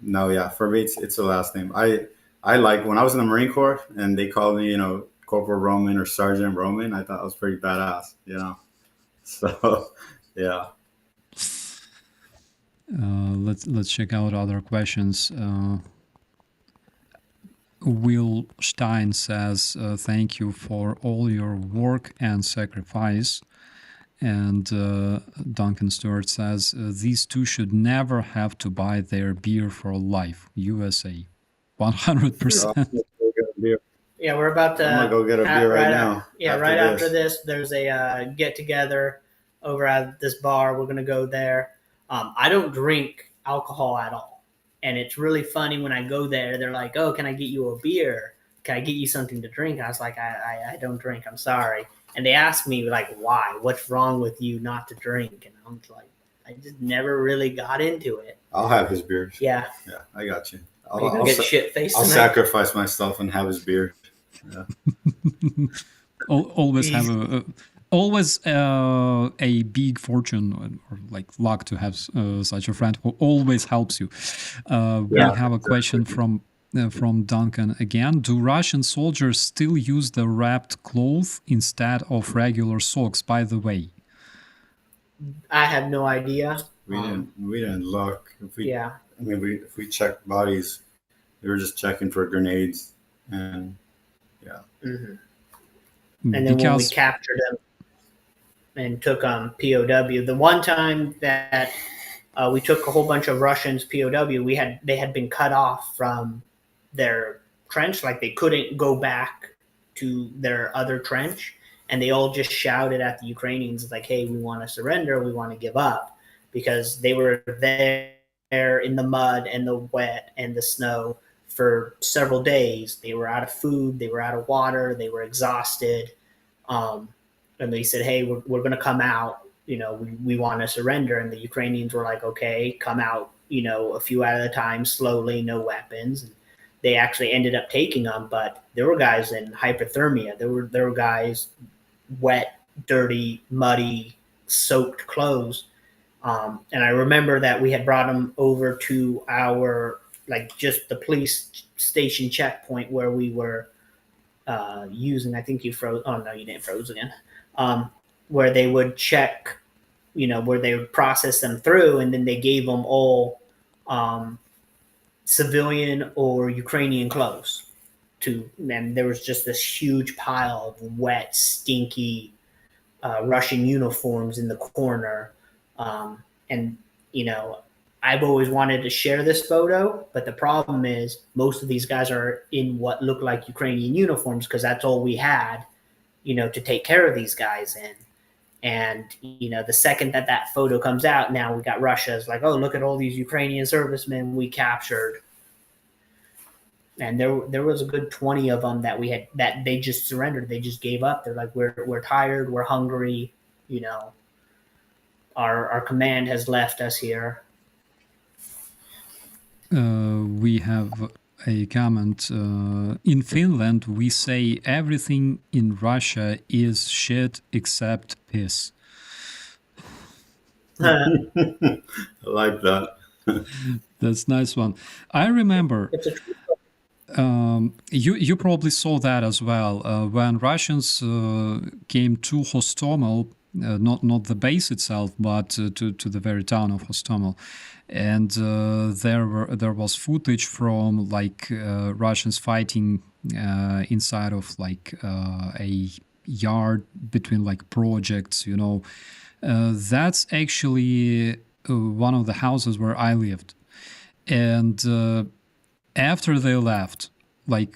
no, yeah, for me it's a last name. I like when I was in the Marine Corps and they called me, Corporal Roman or Sergeant Roman. I thought it was pretty badass, you know. So yeah. Let's check out other questions. Will Stein says, thank you for all your work and sacrifice. And Duncan Stewart says, these two should never have to buy their beer for life. USA. 100%. Yeah, we're about to. I'm gonna go get a beer right now. Yeah, right after this, there's a get together over at this bar. We're gonna go there. I don't drink alcohol at all, and it's really funny when I go there. They're like, "Oh, can I get you a beer? Can I get you something to drink?" And I was like, "I don't drink. I'm sorry." And they asked me like, "Why? What's wrong with you not to drink?" And I'm like, I just never really got into it. I'll have his beers. Yeah, I got you. I'll get shit faced. I'll sacrifice myself and have his beer. Yeah. Always have a big fortune or like luck to have such a friend who always helps you. We have a question from Duncan again. Do Russian soldiers still use the wrapped cloth instead of regular socks, by the way? I have no idea. We didn't look. If we checked bodies, we were just checking for grenades, and Mm-hmm. And then when we captured them and took POW, the one time that we took a whole bunch of Russians POW, they had been cut off from their trench, like they couldn't go back to their other trench, and they all just shouted at the Ukrainians like, "Hey, we want to surrender, we want to give up," because they were there in the mud and the wet and the snow for several days. They were out of food, they were out of water, they were exhausted, and they said, "Hey, we're going to come out. We want to surrender." And the Ukrainians were like, "Okay, come out. A few at a time, slowly, no weapons." And they actually ended up taking them, but there were guys in hypothermia. There were guys wet, dirty, muddy, soaked clothes. And I remember that we had brought them over to our just the police station checkpoint where we were using. I think you froze. Oh no, you didn't froze again. Where they would check, where they would process them through, and then they gave them all civilian or Ukrainian clothes. And there was just this huge pile of wet, stinky Russian uniforms in the corner, and I've always wanted to share this photo, but the problem is most of these guys are in what look like Ukrainian uniforms because that's all we had, to take care of these guys in. And, the second that photo comes out, now we got Russia's like, "Oh, look at all these Ukrainian servicemen we captured." And there was a good 20 of them that they just surrendered. They just gave up. They're like, we're tired. We're hungry. Our command has left us here. We have a comment. In Finland, we say everything in Russia is shit except piss. I like that. That's a nice one. I remember you probably saw that as well when Russians came to Hostomel, not the base itself, but to the very town of Hostomel. And there was footage from Russians fighting inside of a yard between projects. That's actually one of the houses where I lived, And after they left, like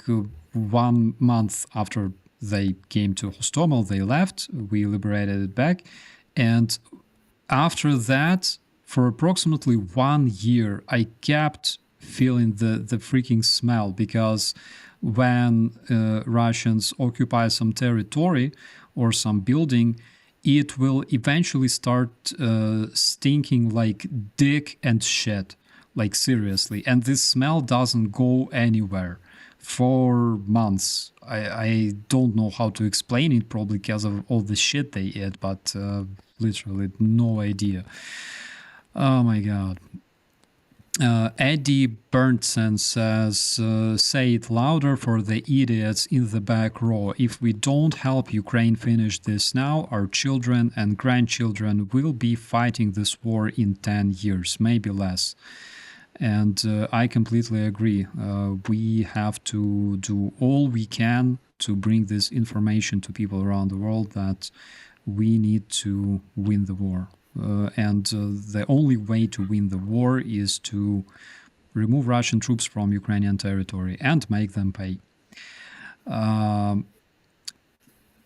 1 month after they came to Hostomel, they left. We liberated it back. And after that, for approximately 1 year, I kept feeling the freaking smell, because when Russians occupy some territory or some building, it will eventually start stinking like dick and shit, like seriously. And this smell doesn't go anywhere for months. I don't know how to explain it, probably because of all the shit they eat, but literally no idea. Oh my god. Eddie Berntsen says, say it louder for the idiots in the back row. If we don't help Ukraine finish this now, our children and grandchildren will be fighting this war in 10 years, maybe less. And I completely agree. We have to do all we can to bring this information to people around the world that we need to win the war. And the only way to win the war is to remove Russian troops from Ukrainian territory and make them pay.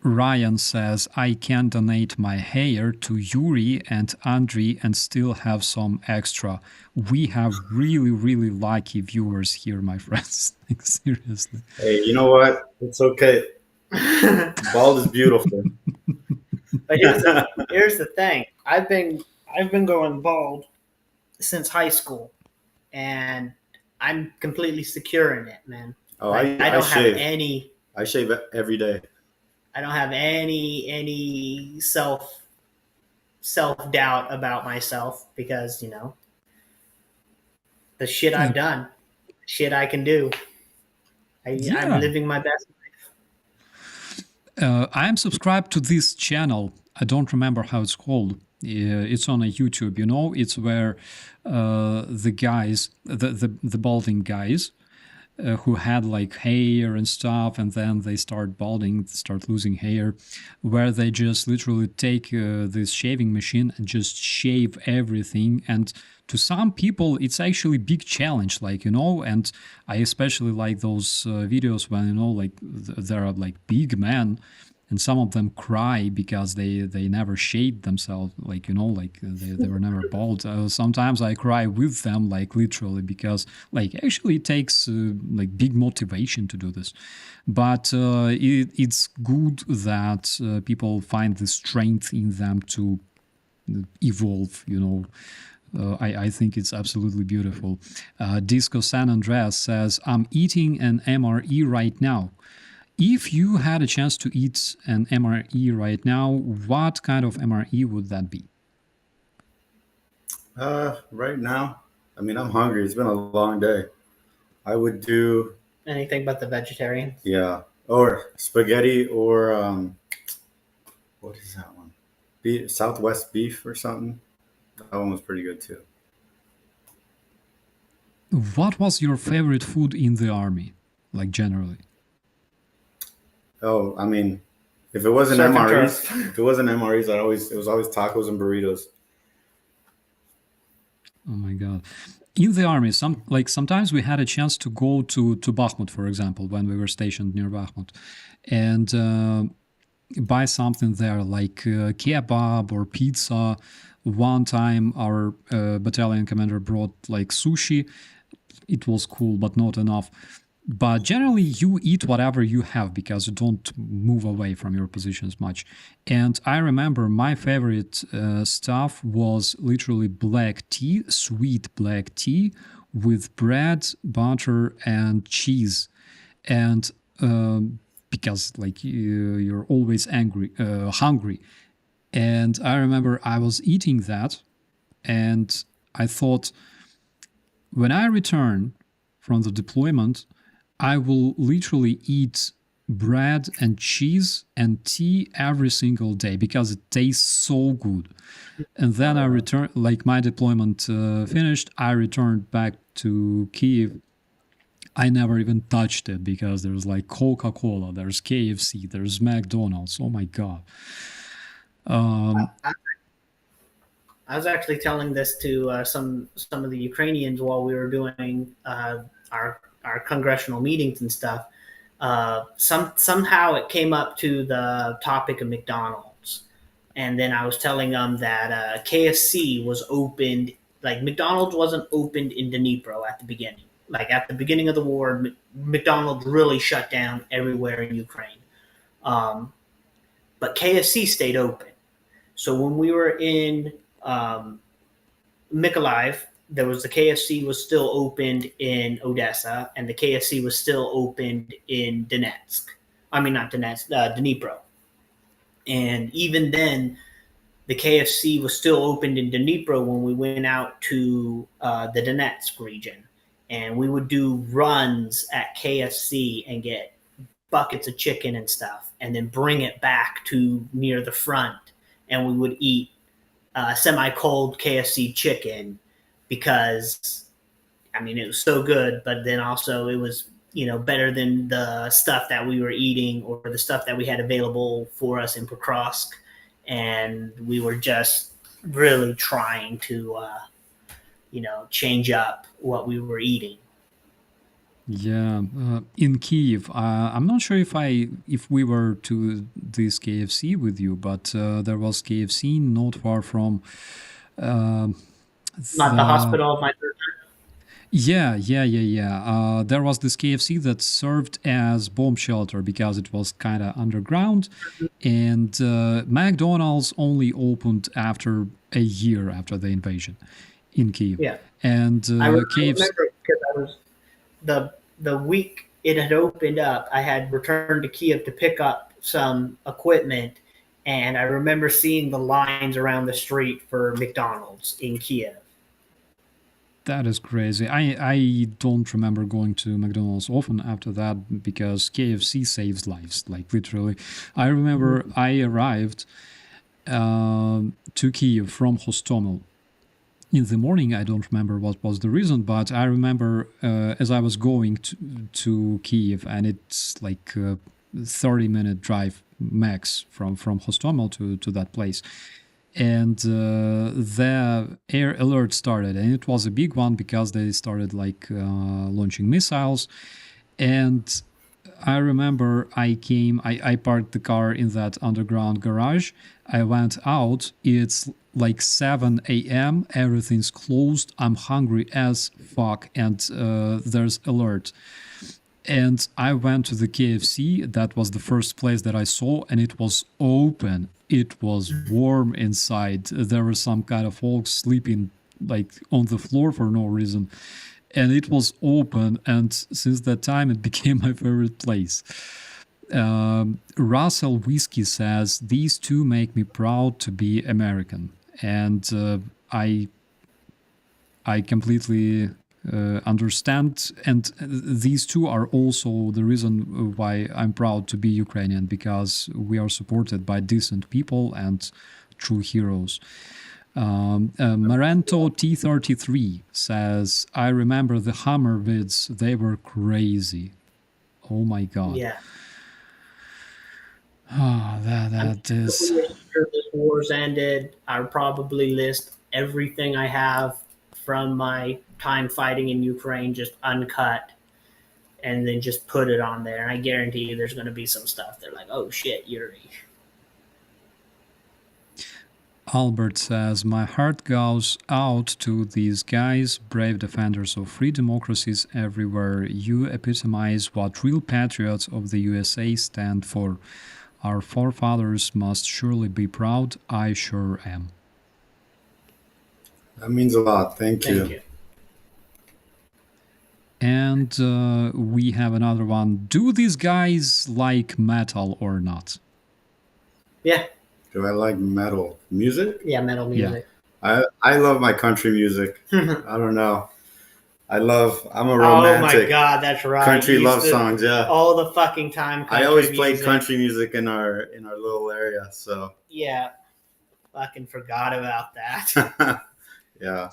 Ryan says, I can donate my hair to Yurii and Andriy and still have some extra. We have really, really lucky viewers here, my friends. Like, seriously. Hey, you know what? It's okay. Bald is beautiful. But here's the thing. I've been going bald since high school, and I'm completely secure in it, man. Oh, Like, I don't shave. have any. I shave every day. I don't have any self doubt about myself, because the shit I've done, shit I can do. I'm living my best life. I'm subscribed to this channel. I don't remember how it's called. It's on a YouTube, It's where the guys, the balding guys, who had like hair and stuff, and then they start balding, start losing hair, where they just literally take this shaving machine and just shave everything. And to some people, it's actually a big challenge, and I especially like those videos when, there are like big men, and some of them cry because they never shaved themselves, they were never bald. Sometimes I cry with them, literally, because actually it takes big motivation to do this. But it's good that people find the strength in them to evolve, I think it's absolutely beautiful. Disco San Andreas says, I'm eating an MRE right now. If you had a chance to eat an MRE right now, what kind of MRE would that be? Right now, I mean, I'm hungry. It's been a long day. I would do anything but the vegetarian. Yeah, or spaghetti, or what is that one? Southwest beef or something. That one was pretty good too. What was your favorite food in the army, generally? Oh, I mean, if it wasn't MREs, it was always tacos and burritos. Oh my god! In the army, sometimes we had a chance to go to Bakhmut, for example, when we were stationed near Bakhmut, and buy something there, like kebab or pizza. One time, our battalion commander brought sushi. It was cool, but not enough. But generally, you eat whatever you have because you don't move away from your positions much. And I remember my favorite stuff was literally black tea, sweet black tea with bread, butter, and cheese. And because you're always hungry. And I remember I was eating that, and I thought, when I return from the deployment, I will literally eat bread and cheese and tea every single day because it tastes so good. And then I returned, my deployment finished, I returned back to Kyiv. I never even touched it because there's Coca-Cola, there's KFC, there's McDonald's. Oh my God. I was actually telling this to some of the Ukrainians while we were doing our congressional meetings and stuff. Somehow it came up to the topic of McDonald's, and then I was telling them that KFC was opened. Like McDonald's wasn't opened in Dnipro at the beginning. Like at the beginning of the war, McDonald's really shut down everywhere in Ukraine. But KFC stayed open. So when we were in Mykolaiv, there was the KFC was still opened in Odessa, and the KFC was still opened in Donetsk. I mean, not Donetsk, Dnipro. And even then, the KFC was still opened in Dnipro when we went out to the Donetsk region. And we would do runs at KFC and get buckets of chicken and stuff, and then bring it back to near the front. And we would eat semi-cold KFC chicken because, I mean, it was so good, but then also it was, better than the stuff that we were eating or the stuff that we had available for us in Pokrovsk. And we were just really trying to, change up what we were eating. Yeah, in Kiev, I'm not sure if we were to this KFC with you, but there was KFC not far from Not the hospital of my church. Yeah. There was this KFC that served as bomb shelter because it was kind of underground, and McDonald's only opened after a year after the invasion in Kiev. Yeah, and I remember KFC. because I was the week it had opened up, I had returned to Kiev to pick up some equipment, and I remember seeing the lines around the street for McDonald's in Kiev. That is crazy. I don't remember going to McDonald's often after that because KFC saves lives, like literally. I remember I arrived to Kiev from Hostomel in the morning. I don't remember what was the reason, but I remember as I was going to Kiev, and it's like a 30-minute drive max from Hostomel to that place. And the air alert started, and it was a big one because they started like launching missiles. And I remember I parked the car in that underground garage. I went out. It's like 7 a.m. Everything's closed. I'm hungry as fuck, and there's alert. And I went to the KFC. That was the first place that I saw, and it was open. It was warm inside. There were some kind of folks sleeping like on the floor for no reason. And it was open, and since that time it became my favorite place. Russell Whiskey says, these two make me proud to be American. And I completely understand, and these two are also the reason why I'm proud to be Ukrainian, because we are supported by decent people and true heroes. Marento T33 says, I remember the Hammer vids, they were crazy. Oh my god. Yeah. That is... After this war's ended, I'll probably list everything I have from my time fighting in Ukraine, just uncut, and then just put it on there. And I guarantee you there's going to be some stuff. They're like, oh shit, Yurii. Albert says, my heart goes out to these guys, brave defenders of free democracies everywhere. You epitomize what real patriots of the USA stand for. Our forefathers must surely be proud. I sure am. That means a lot. Thank you. And we have another one. Do these guys like metal or not? Yeah. Do I like metal music? Yeah, metal music. Yeah. I love my country music. I don't know. I'm a romantic. Oh my god, that's right. Country love songs, yeah. All the fucking time. I always played country music in our little area, so. Yeah. Fucking forgot about that. Yeah.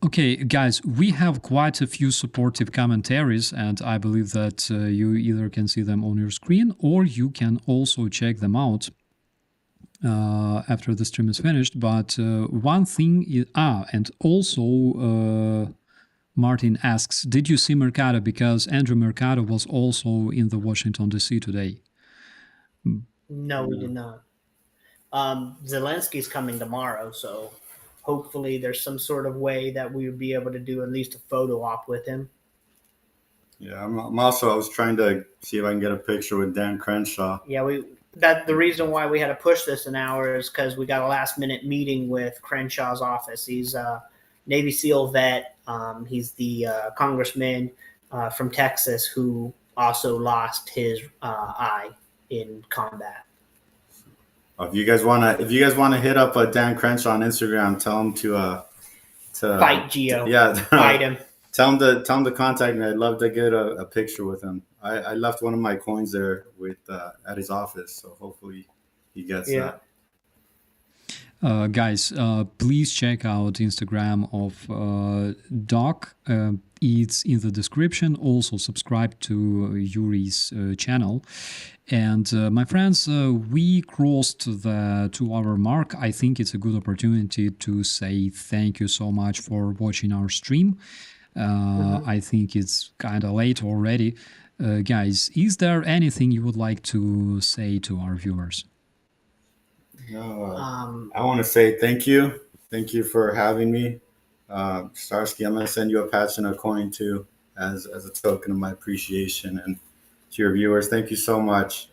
Okay, guys, we have quite a few supportive commentaries, and I believe that you either can see them on your screen or you can also check them out after the stream is finished. But one thing is, and also Martin asks, did you see Mercado? Because Andrew Mercado was also in the Washington DC today. No, we did not. Zelensky's coming tomorrow, so hopefully there's some sort of way that we would be able to do at least a photo op with him. Yeah, I'm also. I was trying to see if I can get a picture with Dan Crenshaw. Yeah, the reason why we had to push this an hour is because we got a last minute meeting with Crenshaw's office. He's a Navy SEAL vet. He's the congressman from Texas who also lost his eye in combat. If you guys wanna hit up Dan Crenshaw on Instagram, tell him to fight Geo. Yeah, fight him. Tell him to contact me. I'd love to get a picture with him. I left one of my coins there with at his office, so hopefully he gets that. Guys, please check out Instagram of Doc. It's in the description. Also subscribe to Yuri's channel. And my friends, we crossed the 2-hour mark. I think it's a good opportunity to say thank you so much for watching our stream. I think it's kind of late already. Guys, is there anything you would like to say to our viewers? I want to say thank you. Thank you for having me. Starsky, I'm going to send you a patch and a coin too as a token of my appreciation. And to your viewers, thank you so much.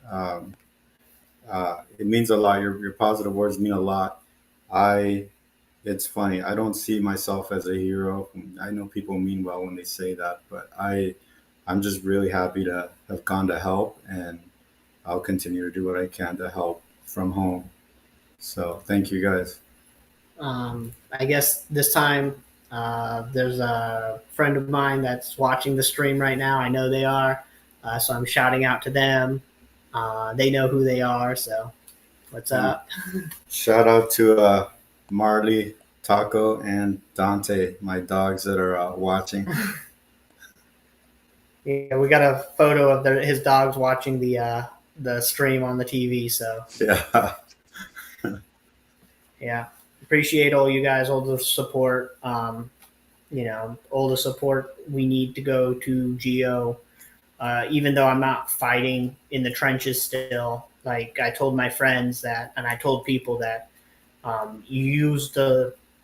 It means a lot. Your positive words mean a lot. It's funny. I don't see myself as a hero. I know people mean well when they say that, but I'm just really happy to have gone to help, and I'll continue to do what I can to help from home. So thank you guys. I guess this time there's a friend of mine that's watching the stream right now. I know they are. So I'm shouting out to them. They know who they are. So what's up? Shout out to Marley, Taco, and Dante, my dogs that are watching. Yeah, we got a photo of his dogs watching the stream on the TV. So yeah, appreciate all you guys, all the support. All the support we need to go to Geo. Even though I'm not fighting in the trenches still, like I told my friends that, and I told people that you use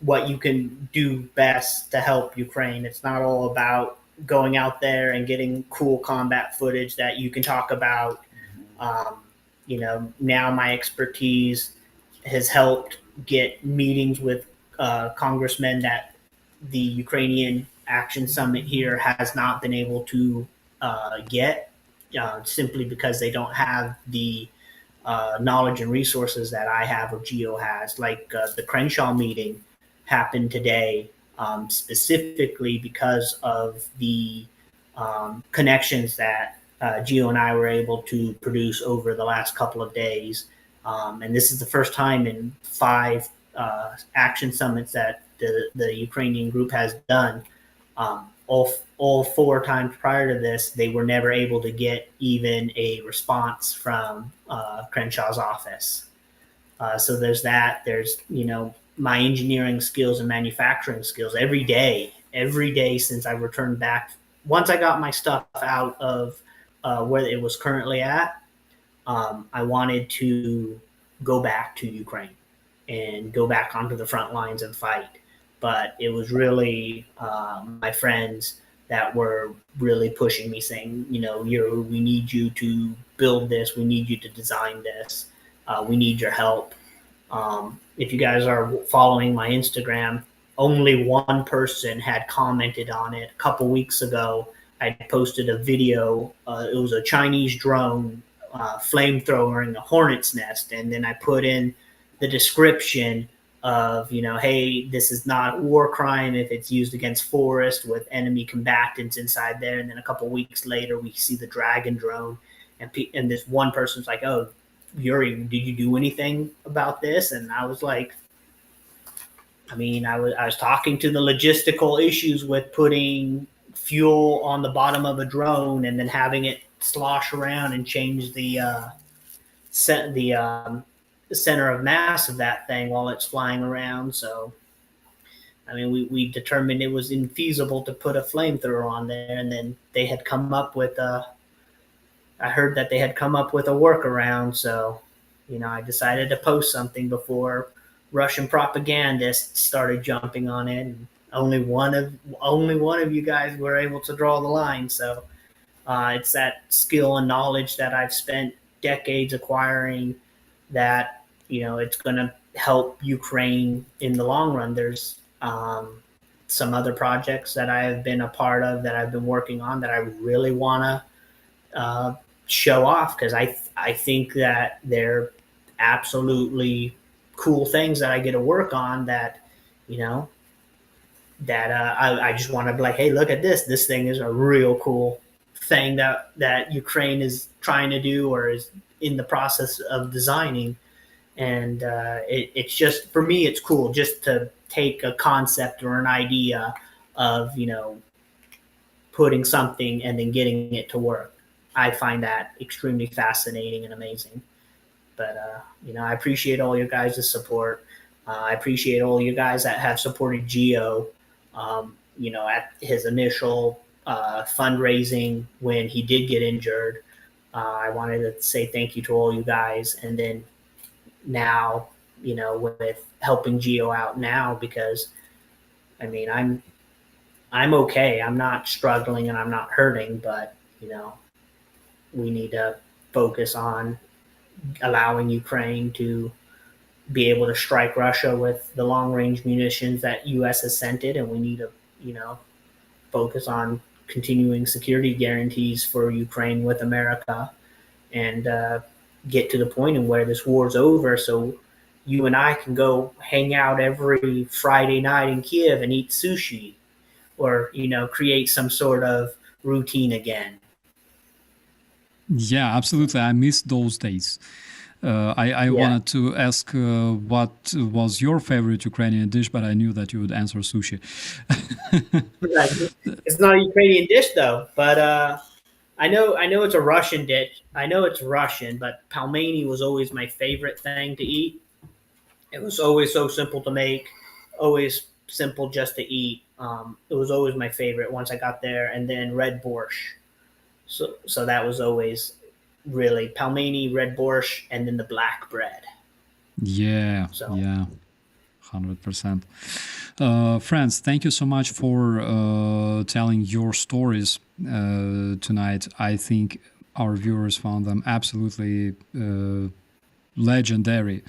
what you can do best to help Ukraine. It's not all about going out there and getting cool combat footage that you can talk about. Now my expertise has helped get meetings with congressmen that the Ukrainian Action Summit here has not been able to get, simply because they don't have the knowledge and resources that I have or Geo has. Like the Crenshaw meeting happened today specifically because of the connections that Geo and I were able to produce over the last couple of days. And this is the first time in 5 action summits that the Ukrainian group has done. All 4 times prior to this, they were never able to get even a response from Crenshaw's office. So there's that. There's, my engineering skills and manufacturing skills every day since I returned back. Once I got my stuff out of where it was currently at, I wanted to go back to Ukraine and go back onto the front lines and fight. But it was really my friends that were really pushing me, saying, Yurii, we need you to build this. We need you to design this. We need your help. If you guys are following my Instagram, only one person had commented on it. A couple weeks ago, I posted a video. It was a Chinese drone flamethrower in a hornet's nest. And then I put in the description of, hey, this is not a war crime if it's used against forest with enemy combatants inside there. And then a couple weeks later, we see the Dragon drone. And this one person's like, oh, Yurii, did you do anything about this? And I was like, I was talking to the logistical issues with putting fuel on the bottom of a drone and then having it slosh around and change the center of mass of that thing while it's flying around. So, I mean, we determined it was infeasible to put a flamethrower on there, and then they had come up with I heard that they had come up with a workaround. So, I decided to post something before Russian propagandists started jumping on it. And only one of you guys were able to draw the line. So it's that skill and knowledge that I've spent decades acquiring that it's going to help Ukraine in the long run. There's some other projects that I have been a part of that I've been working on that I really want to show off, because I think that they're absolutely cool things that I get to work on that I just want to be like, hey, look at this. This thing is a real cool thing that Ukraine is trying to do or is in the process of designing. And it's just, for me, it's cool just to take a concept or an idea of, putting something and then getting it to work. I find that extremely fascinating and amazing. But, I appreciate all your guys' support. I appreciate all you guys that have supported Geo, at his initial fundraising when he did get injured. I wanted to say thank you to all you guys. And then now, with helping Geo out now, because, I mean, I'm okay. I'm not struggling and I'm not hurting, but, we need to focus on allowing Ukraine to be able to strike Russia with the long-range munitions that U.S. has sent it, and we need to, focus on continuing security guarantees for Ukraine with America, and get to the point in where this war's over, so you and I can go hang out every Friday night in Kiev and eat sushi, or create some sort of routine again. Yeah, absolutely. I miss those days. I wanted to ask what was your favorite Ukrainian dish, but I knew that you would answer sushi. It's not a Ukrainian dish though, but I know it's a Russian dish. I know it's Russian, but pelmeni was always my favorite thing to eat. It was always so simple to make, always simple just to eat. It was always my favorite once I got there, and then red borscht. So that was always really pelmeni, red borscht, and then the black bread. Yeah, So. yeah, 100%. Friends, thank you so much for telling your stories tonight. I think our viewers found them absolutely legendary,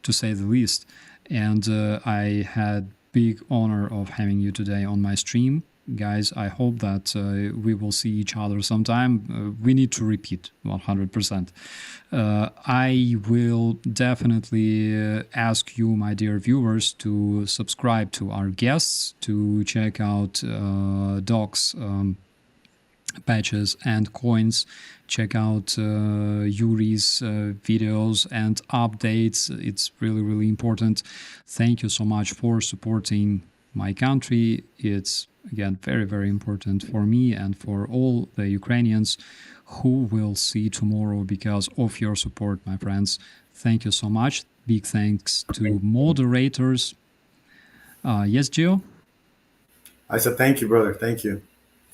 to say the least. And I had big honor of having you today on my stream. Guys, I hope that we will see each other sometime. We need to repeat 100%. I will definitely ask you, my dear viewers, to subscribe to our guests, to check out Doc's patches and coins, check out Yuri's videos and updates. It's really, really important. Thank you so much for supporting my country. It's, again, very, very important for me and for all the Ukrainians who will see tomorrow because of your support, my friends. Thank you so much. Big thanks to moderators. Yes, Gio? I said thank you, brother. Thank you.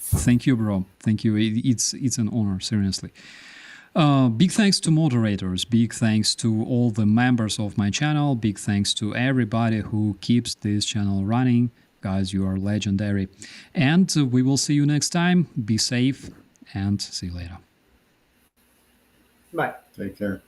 Thank you, bro. Thank you. It's an honor, seriously. Big thanks to moderators. Big thanks to all the members of my channel. Big thanks to everybody who keeps this channel running. Guys, you are legendary. And we will see you next time. Be safe and see you later. Bye. Take care.